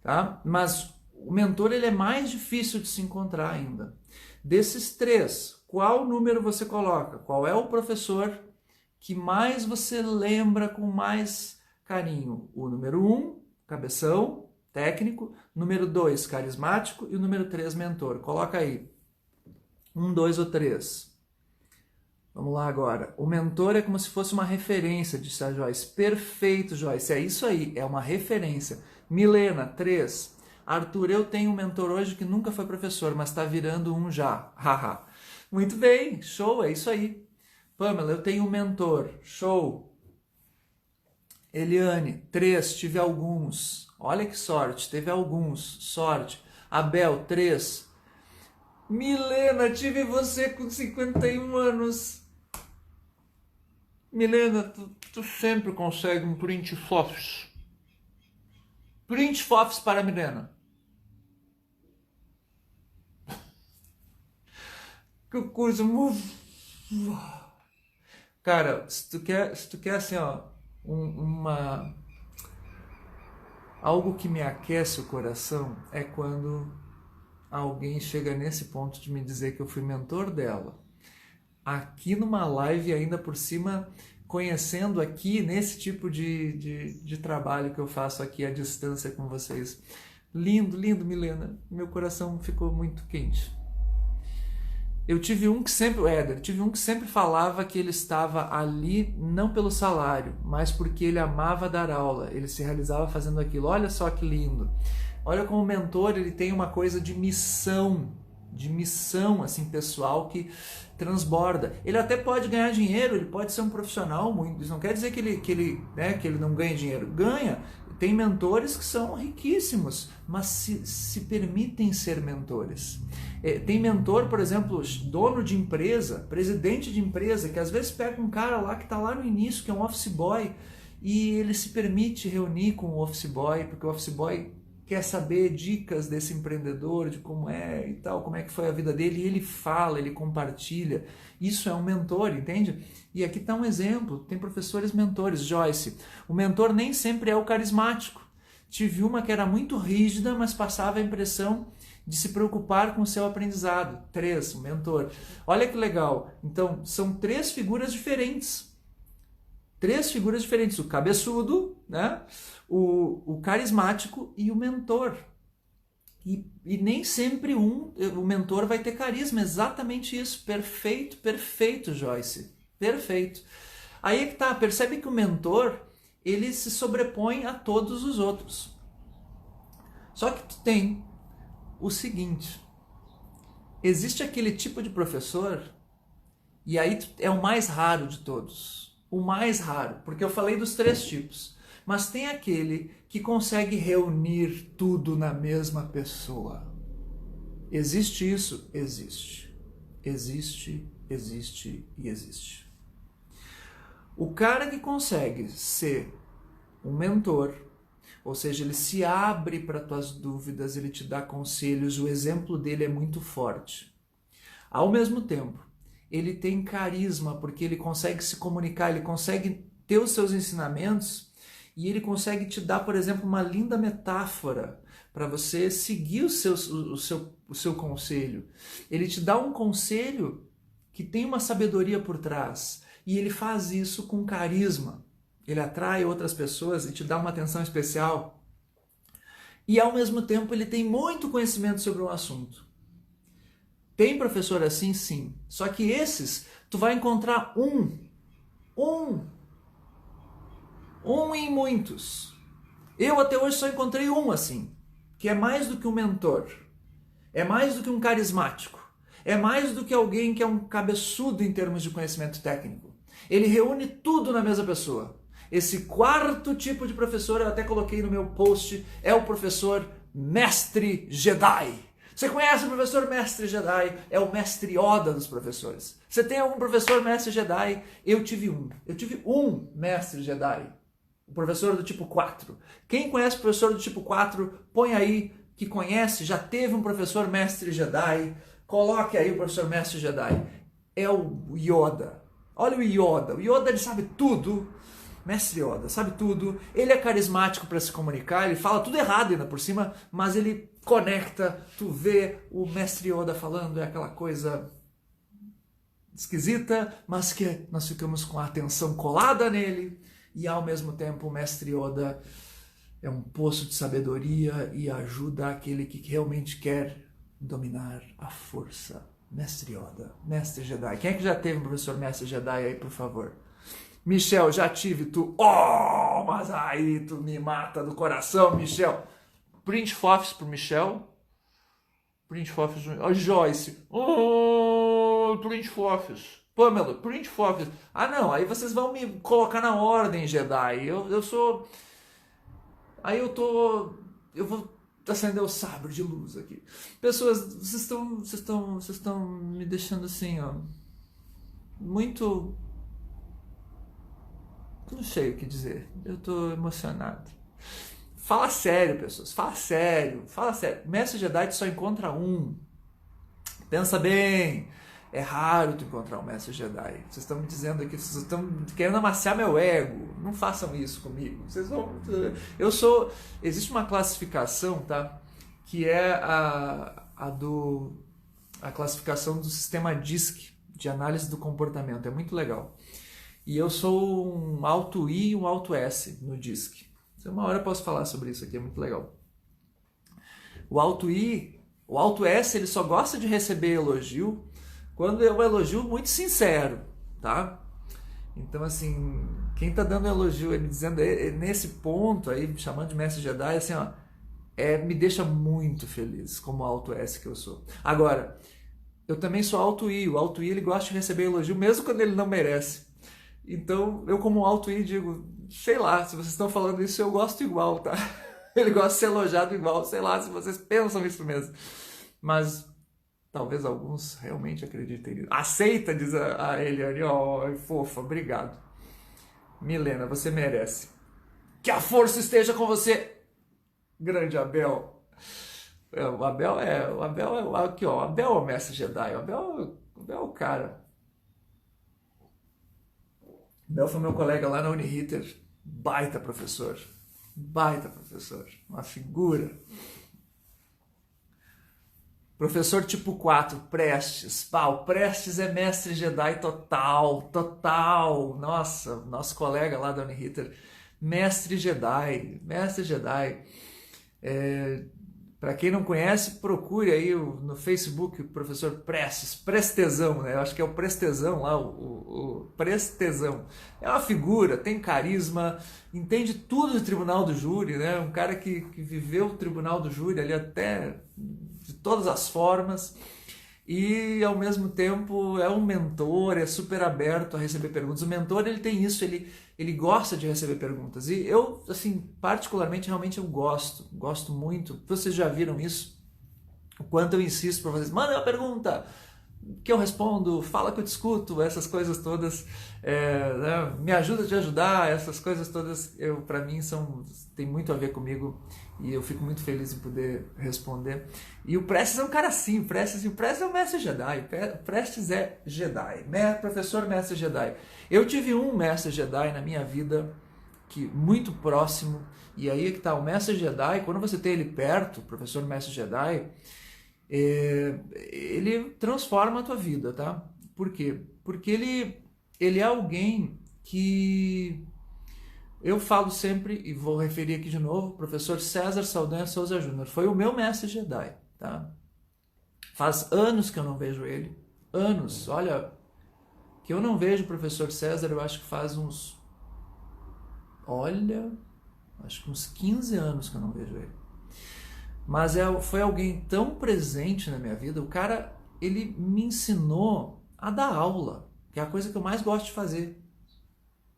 Tá? Mas o mentor ele é mais difícil de se encontrar ainda. Desses três, qual número você coloca? Qual é o professor que mais você lembra com mais carinho? O número 1, cabeção, técnico, número 2, carismático, e o número 3, mentor. Coloca aí. 1, 2 ou 3. Vamos lá agora. O mentor é como se fosse uma referência, disse a Joyce. Perfeito, Joyce. É isso aí, é uma referência. Milena, 3. Arthur, eu tenho um mentor hoje que nunca foi professor, mas está virando um já. Haha. Muito bem, show, é isso aí. Pamela, eu tenho um mentor. Show. Eliane, 3, tive alguns. Olha que sorte, teve alguns, sorte. Abel, 3. Milena, tive você com 51 anos. Milena, tu sempre consegue um print fofos. Print fofos para a Milena. Que coisa... Cara, se tu quer assim, ó, algo que me aquece o coração é quando alguém chega nesse ponto de me dizer que eu fui mentor dela. Aqui numa live, ainda por cima, conhecendo aqui nesse tipo de trabalho que eu faço aqui à distância com vocês. Lindo, lindo, Milena. Meu coração ficou muito quente. Eu tive um que sempre, o Éder, tive um que sempre falava que ele estava ali não pelo salário, mas porque ele amava dar aula, ele se realizava fazendo aquilo. Olha só que lindo. Olha como o mentor, ele tem uma coisa de missão assim pessoal que transborda. Ele até pode ganhar dinheiro, ele pode ser um profissional muito, isso não quer dizer que ele não ganha dinheiro. Ganha. Tem mentores que são riquíssimos, mas se permitem ser mentores. Tem mentor, por exemplo, dono de empresa, presidente de empresa, que às vezes pega um cara lá que está lá no início, que é um office boy, e ele se permite reunir com o office boy, porque o office boy quer saber dicas desse empreendedor, de como é e tal, como é que foi a vida dele, e ele fala, ele compartilha. Isso é um mentor, entende? E aqui está um exemplo, tem professores mentores. Joyce, o mentor nem sempre é o carismático. Tive uma que era muito rígida, mas passava a impressão de se preocupar com o seu aprendizado. 3, o mentor. Olha que legal. Então, são 3 figuras diferentes. 3 figuras diferentes. O cabeçudo, né? O carismático e o mentor. E nem sempre o mentor vai ter carisma. Exatamente isso. Perfeito, perfeito, Joyce. Perfeito. Aí é que tá. Percebe que o mentor, ele se sobrepõe a todos os outros. Só que tu tem o seguinte. Existe aquele tipo de professor, e aí é o mais raro de todos. O mais raro, porque eu falei dos 3 tipos. Mas tem aquele que consegue reunir tudo na mesma pessoa. Existe isso? Existe. Existe, existe e existe. O cara que consegue ser um mentor, ou seja, ele se abre para tuas dúvidas, ele te dá conselhos, o exemplo dele é muito forte. Ao mesmo tempo, ele tem carisma, porque ele consegue se comunicar, ele consegue ter os seus ensinamentos e ele consegue te dar, por exemplo, uma linda metáfora para você seguir o seu conselho. Ele te dá um conselho que tem uma sabedoria por trás e ele faz isso com carisma. Ele atrai outras pessoas e te dá uma atenção especial. E ao mesmo tempo ele tem muito conhecimento sobre um assunto. Tem professor assim? Sim. Só que esses, tu vai encontrar um em muitos. Eu até hoje só encontrei um assim, que é mais do que um mentor, é mais do que um carismático, é mais do que alguém que é um cabeçudo em termos de conhecimento técnico. Ele reúne tudo na mesma pessoa. Esse 4º tipo de professor, eu até coloquei no meu post, é o professor Mestre Jedi. Você conhece o professor Mestre Jedi? É o Mestre Yoda dos professores. Você tem algum professor Mestre Jedi? Eu tive um Mestre Jedi. O professor do tipo 4. Quem conhece o professor do tipo 4, põe aí que conhece, já teve um professor Mestre Jedi. Coloque aí o professor Mestre Jedi. É o Yoda. Olha o Yoda. O Yoda, ele sabe tudo. Mestre Yoda, sabe tudo, ele é carismático para se comunicar, ele fala tudo errado ainda por cima, mas ele conecta, tu vê o Mestre Yoda falando, é aquela coisa esquisita, mas que nós ficamos com a atenção colada nele, e ao mesmo tempo o Mestre Yoda é um poço de sabedoria e ajuda aquele que realmente quer dominar a força. Mestre Yoda, Mestre Jedi. Quem é que já teve um professor Mestre Jedi aí, por favor? Michel, já tive, tu... Oh, mas aí tu me mata do coração, Michel. Print Fofs pro Michel. Print Fofs... Oh, Joyce. Oh, Print Fofs. Pamela, Print Fofs. Ah, não, aí vocês vão me colocar na ordem, Jedi. Eu sou... Aí eu vou acender o sabre de luz aqui. Pessoas, vocês estão me deixando assim, ó, muito, não sei o que dizer. Eu tô emocionado. Fala sério, pessoas. Fala sério. Fala sério. Mestre Jedi só encontra um. Pensa bem. É raro tu encontrar um Mestre Jedi. Vocês estão me dizendo aqui, vocês estão querendo amaciar meu ego. Não façam isso comigo. Vocês vão. Eu sou. Existe uma classificação, tá? Que é a classificação do sistema DISC, de análise do comportamento. É muito legal. E eu sou um alto I e um alto S no DISC. Uma hora eu posso falar sobre isso aqui, é muito legal. O alto I, o alto S, ele só gosta de receber elogio quando é um elogio muito sincero, tá? Então, assim, quem tá dando elogio, ele dizendo nesse ponto aí, me chamando de Mestre Jedi, assim, ó, me deixa muito feliz, como alto S que eu sou. Agora, eu também sou alto I. O alto I, ele gosta de receber elogio mesmo quando ele não merece. Então, eu como alto I digo, sei lá, se vocês estão falando isso, eu gosto igual, tá? Ele gosta de ser elogiado igual, sei lá, se vocês pensam isso mesmo. Mas talvez alguns realmente acreditem nisso. Aceita, diz a Eliane, ó, fofa, obrigado. Milena, você merece. Que a força esteja com você, grande Abel. O Abel é aqui, ó, o Abel é o Mestre Jedi, o Abel é o cara. Bel foi meu colega lá na Uniriter, baita professor, uma figura. Professor tipo 4, Prestes. O Prestes é Mestre Jedi total. Nossa, nosso colega lá da Uniriter, Mestre Jedi. Para quem não conhece, procure aí no Facebook o professor Prestes, Prestezão, né? Eu acho que é o Prestezão lá, o Prestezão. É uma figura, tem carisma, entende tudo do tribunal do júri, né? Um cara que viveu o tribunal do júri ali até de todas as formas e ao mesmo tempo é um mentor, é super aberto a receber perguntas. O mentor, ele tem isso, ele gosta de receber perguntas. E eu, assim, particularmente, realmente eu gosto muito. Vocês já viram isso? O quanto eu insisto para vocês, manda uma pergunta que eu respondo, fala que eu discuto, essas coisas todas, né? Me ajuda a te ajudar, essas coisas todas, para mim, tem muito a ver comigo e eu fico muito feliz em poder responder. E o Prestes é um cara assim, o Prestes é um Mestre Jedi, Prestes é Jedi, professor Mestre Jedi. Eu tive um Mestre Jedi na minha vida, muito próximo, e aí é que tá, o Mestre Jedi, quando você tem ele perto, o professor Mestre Jedi, ele transforma a tua vida, tá? Por quê? Porque ele é alguém que eu falo sempre, e vou referir aqui de novo, o professor César Saldanha Souza Júnior, foi o meu Mestre Jedi, tá? Faz anos que eu não vejo ele, anos, olha, que eu não vejo o professor César, eu acho que faz uns 15 anos que eu não vejo ele. Mas foi alguém tão presente na minha vida, o cara, ele me ensinou a dar aula, que é a coisa que eu mais gosto de fazer.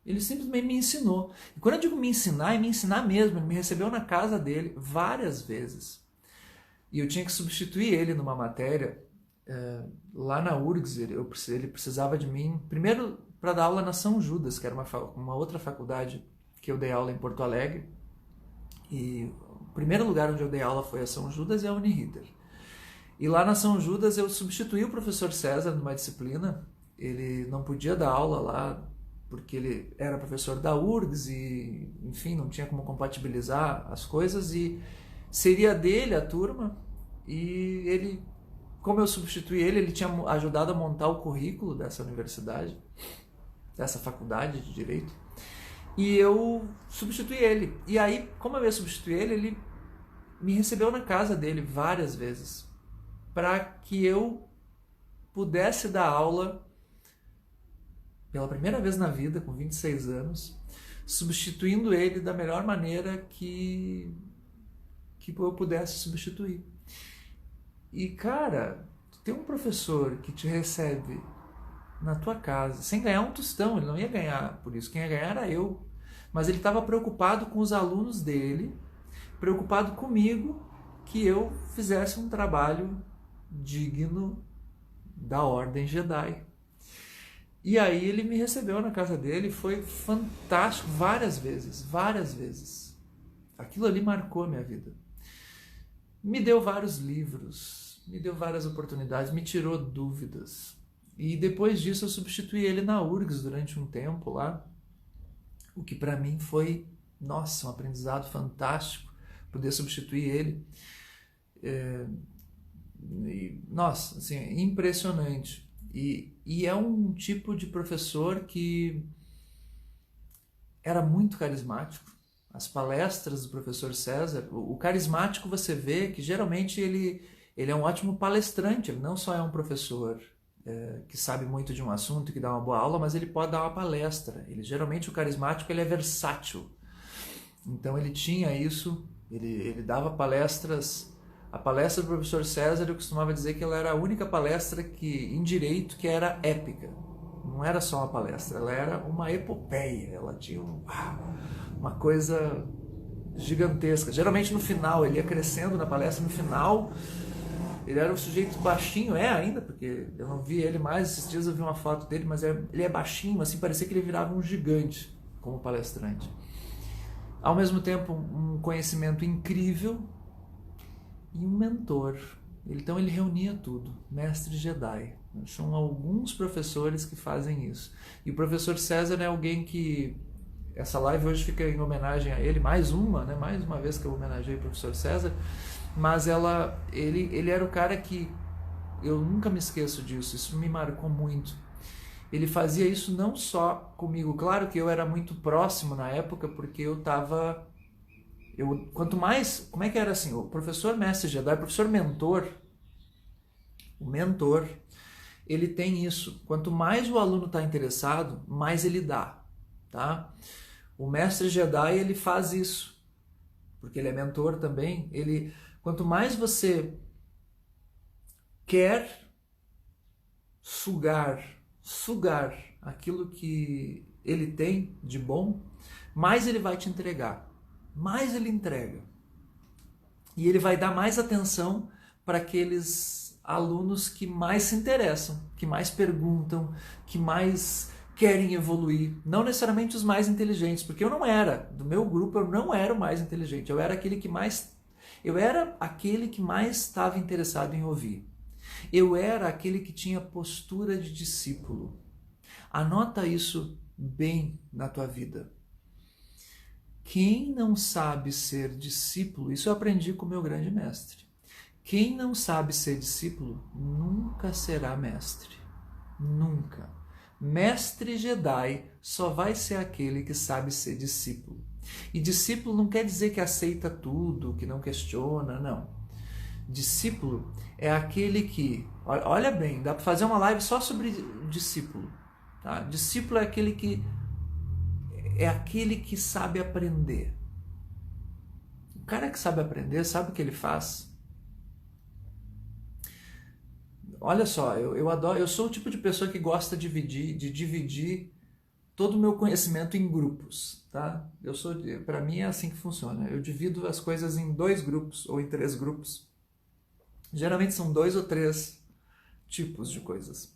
Ele simplesmente me ensinou. E quando eu digo me ensinar, é me ensinar mesmo. Ele me recebeu na casa dele várias vezes. E eu tinha que substituir ele numa matéria lá na URGS. Ele precisava de mim, primeiro para dar aula na São Judas, que era uma outra faculdade que eu dei aula em Porto Alegre. E o primeiro lugar onde eu dei aula foi a São Judas e a Uniriter. E lá na São Judas eu substituí o professor César numa disciplina. Ele não podia dar aula lá porque ele era professor da URGS e, enfim, não tinha como compatibilizar as coisas e seria dele a turma. E ele, como eu substituí ele tinha ajudado a montar o currículo dessa universidade, dessa faculdade de Direito. E eu substituí ele. E aí, como eu ia substituir ele me recebeu na casa dele várias vezes para que eu pudesse dar aula pela primeira vez na vida, com 26 anos, substituindo ele da melhor maneira que eu pudesse substituir. E, cara, tem um professor que te recebe na tua casa, sem ganhar um tostão, ele não ia ganhar por isso, quem ia ganhar era eu. Mas ele estava preocupado com os alunos dele, preocupado comigo que eu fizesse um trabalho digno da Ordem Jedi. E aí ele me recebeu na casa dele, foi fantástico, várias vezes. Aquilo ali marcou a minha vida. Me deu vários livros, me deu várias oportunidades, me tirou dúvidas. E depois disso eu substituí ele na URGS durante um tempo lá, o que para mim foi, nossa, um aprendizado fantástico, poder substituir ele. Nossa, assim, impressionante. E é um tipo de professor que era muito carismático. As palestras do professor César, o carismático você vê que geralmente ele é um ótimo palestrante, ele não só é um professor que sabe muito de um assunto, que dá uma boa aula, mas ele pode dar uma palestra. Geralmente o carismático ele é versátil. Então ele tinha isso, ele dava palestras. A palestra do professor César, eu costumava dizer que ela era a única palestra em direito que era épica. Não era só uma palestra, ela era uma epopeia, ela tinha uma coisa gigantesca. Geralmente no final, ele ia crescendo na palestra, no final ele era um sujeito baixinho, ainda, porque eu não vi ele mais, esses dias eu vi uma foto dele, mas ele é baixinho, assim, parecia que ele virava um gigante como palestrante. Ao mesmo tempo, um conhecimento incrível, e um mentor. Então ele reunia tudo, mestre Jedi. São alguns professores que fazem isso. E o professor César é alguém que... Essa live hoje fica em homenagem a ele, mais uma vez que eu homenageei o professor César, mas ele era o cara que... Eu nunca me esqueço disso, isso me marcou muito. Ele fazia isso não só comigo, claro que eu era muito próximo na época, porque eu estava... quanto mais, como é que era assim, o professor mestre Jedi, o professor mentor, o mentor, ele tem isso, quanto mais o aluno está interessado, mais ele dá, tá? O mestre Jedi, ele faz isso, porque ele é mentor também, quanto mais você quer sugar aquilo que ele tem de bom, mais ele vai te entregar. Mais ele entrega. E ele vai dar mais atenção para aqueles alunos que mais se interessam, que mais perguntam, que mais querem evoluir. Não necessariamente os mais inteligentes, porque eu não era, do meu grupo eu não era o mais inteligente, eu era aquele que mais estava interessado em ouvir. Eu era aquele que tinha postura de discípulo. Anota isso bem na tua vida. Quem não sabe ser discípulo, isso eu aprendi com o meu grande mestre. Quem não sabe ser discípulo nunca será mestre. Nunca. Mestre Jedi só vai ser aquele que sabe ser discípulo. E discípulo não quer dizer que aceita tudo, que não questiona, não. Discípulo é aquele que... Olha bem, dá para fazer uma live só sobre discípulo. Tá? Discípulo é aquele que sabe aprender. O cara que sabe aprender, sabe o que ele faz? Olha só, eu sou o tipo de pessoa que gosta de dividir todo o meu conhecimento em grupos, tá? Para mim é assim que funciona. Eu divido as coisas em 2 grupos ou em 3 grupos. Geralmente são 2 ou 3 tipos de coisas.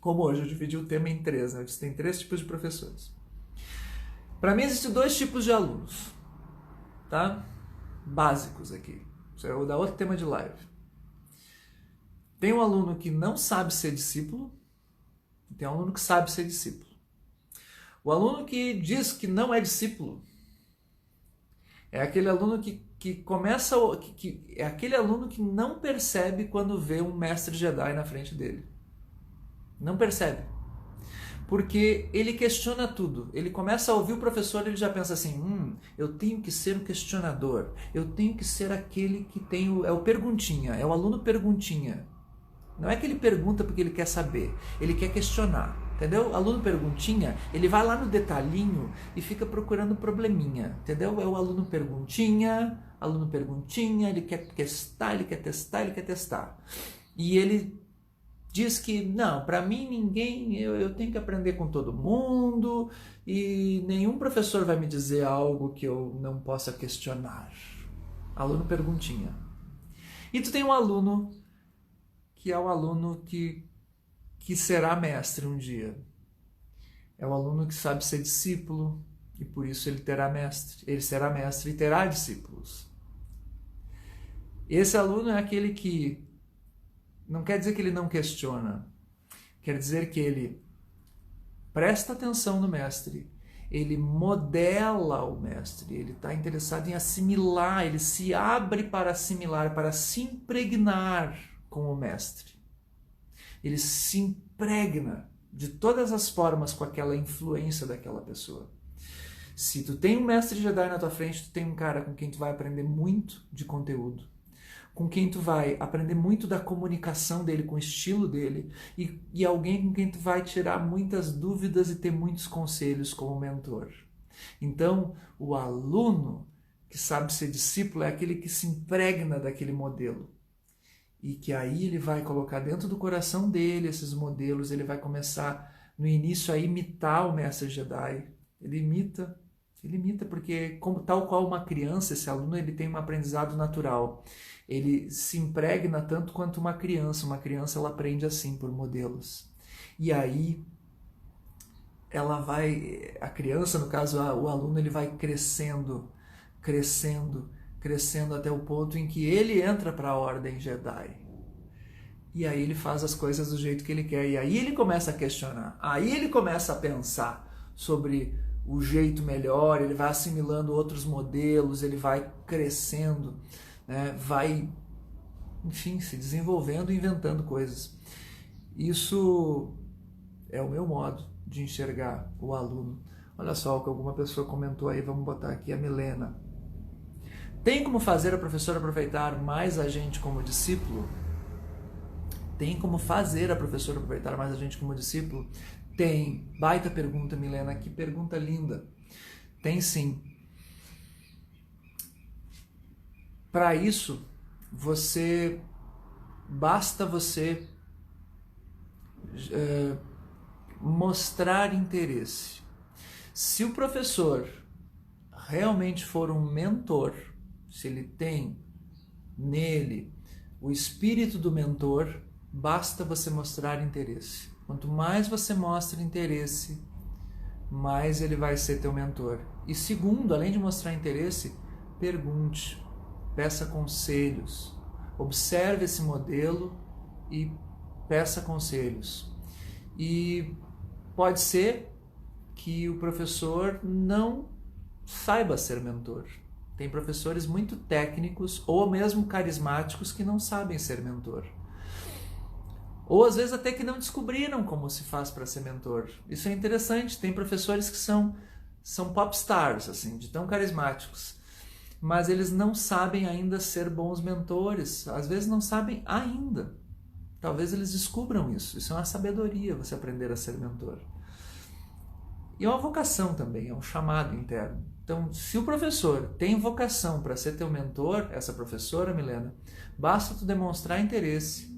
Como hoje eu dividi o tema em 3, né? Eu disse que tem 3 tipos de professores. Para mim existem 2 tipos de alunos, tá? Básicos aqui. Isso é o da outro tema de live. Tem um aluno que não sabe ser discípulo, e tem um aluno que sabe ser discípulo. O aluno que diz que não é discípulo é aquele aluno é aquele aluno que não percebe quando vê um mestre Jedi na frente dele. Não percebe. Porque ele questiona tudo. Ele começa a ouvir o professor e ele já pensa assim, eu tenho que ser um questionador. Eu tenho que ser aquele que é o perguntinha, é o aluno perguntinha. Não é que ele pergunta porque ele quer saber, ele quer questionar. Entendeu? O aluno perguntinha, ele vai lá no detalhinho e fica procurando probleminha. Entendeu? É o aluno perguntinha, ele quer testar. E ele diz que, não, para mim ninguém, eu tenho que aprender com todo mundo e nenhum professor vai me dizer algo que eu não possa questionar. Aluno perguntinha. E tu tem um aluno que é o aluno que será mestre um dia. É o aluno que sabe ser discípulo e por isso ele será mestre e terá discípulos. Esse aluno é aquele que não quer dizer que ele não questiona, quer dizer que ele presta atenção no mestre, ele modela o mestre, ele está interessado em assimilar, ele se abre para assimilar, para se impregnar com o mestre. Ele se impregna de todas as formas com aquela influência daquela pessoa. Se tu tem um mestre Jedi na tua frente, tu tem um cara com quem tu vai aprender muito de conteúdo, com quem tu vai aprender muito da comunicação dele, com o estilo dele, e alguém com quem tu vai tirar muitas dúvidas e ter muitos conselhos como mentor. Então, o aluno que sabe ser discípulo é aquele que se impregna daquele modelo. E que aí ele vai colocar dentro do coração dele esses modelos, ele vai começar no início a imitar o mestre Jedi. Ele imita porque tal qual uma criança, esse aluno ele tem um aprendizado natural. Ele se impregna tanto quanto uma criança ela aprende assim por modelos. E aí a criança, no caso o aluno, ele vai crescendo até o ponto em que ele entra para a Ordem Jedi. E aí ele faz as coisas do jeito que ele quer. E aí ele começa a questionar. Aí ele começa a pensar sobre o jeito melhor, ele vai assimilando outros modelos, ele vai crescendo, né? Vai, enfim, se desenvolvendo e inventando coisas. Isso é o meu modo de enxergar o aluno. Olha só o que alguma pessoa comentou aí, vamos botar aqui a Milena. Tem como fazer a professora aproveitar mais a gente como discípulo? Tem como fazer a professora aproveitar mais a gente como discípulo? Tem. Baita pergunta, Milena. Que pergunta linda. Tem sim. Para isso, basta você mostrar interesse. Se o professor realmente for um mentor, se ele tem nele o espírito do mentor, basta você mostrar interesse. Quanto mais você mostra interesse, mais ele vai ser teu mentor. E segundo, além de mostrar interesse, pergunte, peça conselhos, observe esse modelo e peça conselhos. E pode ser que o professor não saiba ser mentor. Tem professores muito técnicos ou mesmo carismáticos que não sabem ser mentor. Ou às vezes até que não descobriram como se faz para ser mentor. Isso é interessante. Tem professores que são popstars, assim, de tão carismáticos. Mas eles não sabem ainda ser bons mentores. Às vezes não sabem ainda. Talvez eles descubram isso. Isso é uma sabedoria, você aprender a ser mentor. E é uma vocação também, é um chamado interno. Então, se o professor tem vocação para ser teu mentor, essa professora, Milena, basta tu demonstrar interesse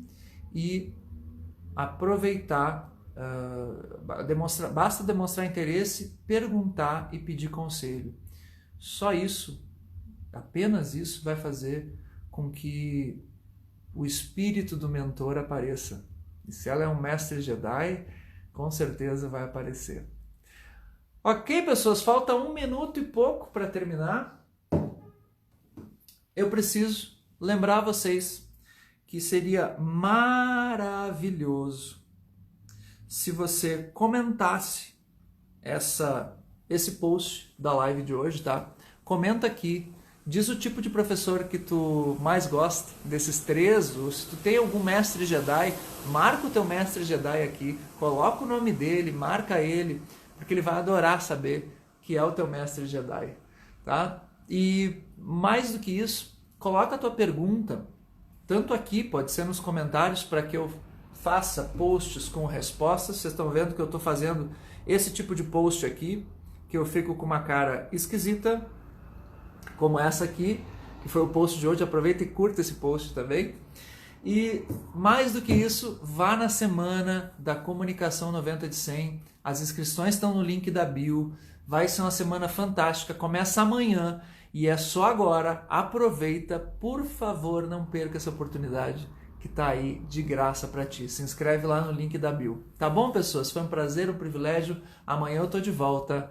e aproveitar, basta demonstrar interesse, perguntar e pedir conselho. Só isso, apenas isso vai fazer com que o espírito do mentor apareça. E se ela é um mestre Jedi, com certeza vai aparecer. Ok, pessoas, falta 1 minuto e pouco para terminar. Eu preciso lembrar vocês que seria maravilhoso se você comentasse esse post da live de hoje, tá? Comenta aqui, diz o tipo de professor que tu mais gosta desses 3, ou se tu tem algum mestre Jedi, marca o teu mestre Jedi aqui, coloca o nome dele, marca ele, porque ele vai adorar saber que é o teu mestre Jedi, tá? E mais do que isso, coloca a tua pergunta, tanto aqui, pode ser nos comentários, para que eu faça posts com respostas. Vocês estão vendo que eu estou fazendo esse tipo de post aqui, que eu fico com uma cara esquisita, como essa aqui, que foi o post de hoje. Aproveita e curta esse post também. E mais do que isso, vá na semana da Comunicação 90 de 100. As inscrições estão no link da bio. Vai ser uma semana fantástica. Começa amanhã e é só agora. Aproveita, por favor, não perca essa oportunidade que está aí de graça para ti. Se inscreve lá no link da bio. Tá bom, pessoas? Foi um prazer, um privilégio. Amanhã eu tô de volta.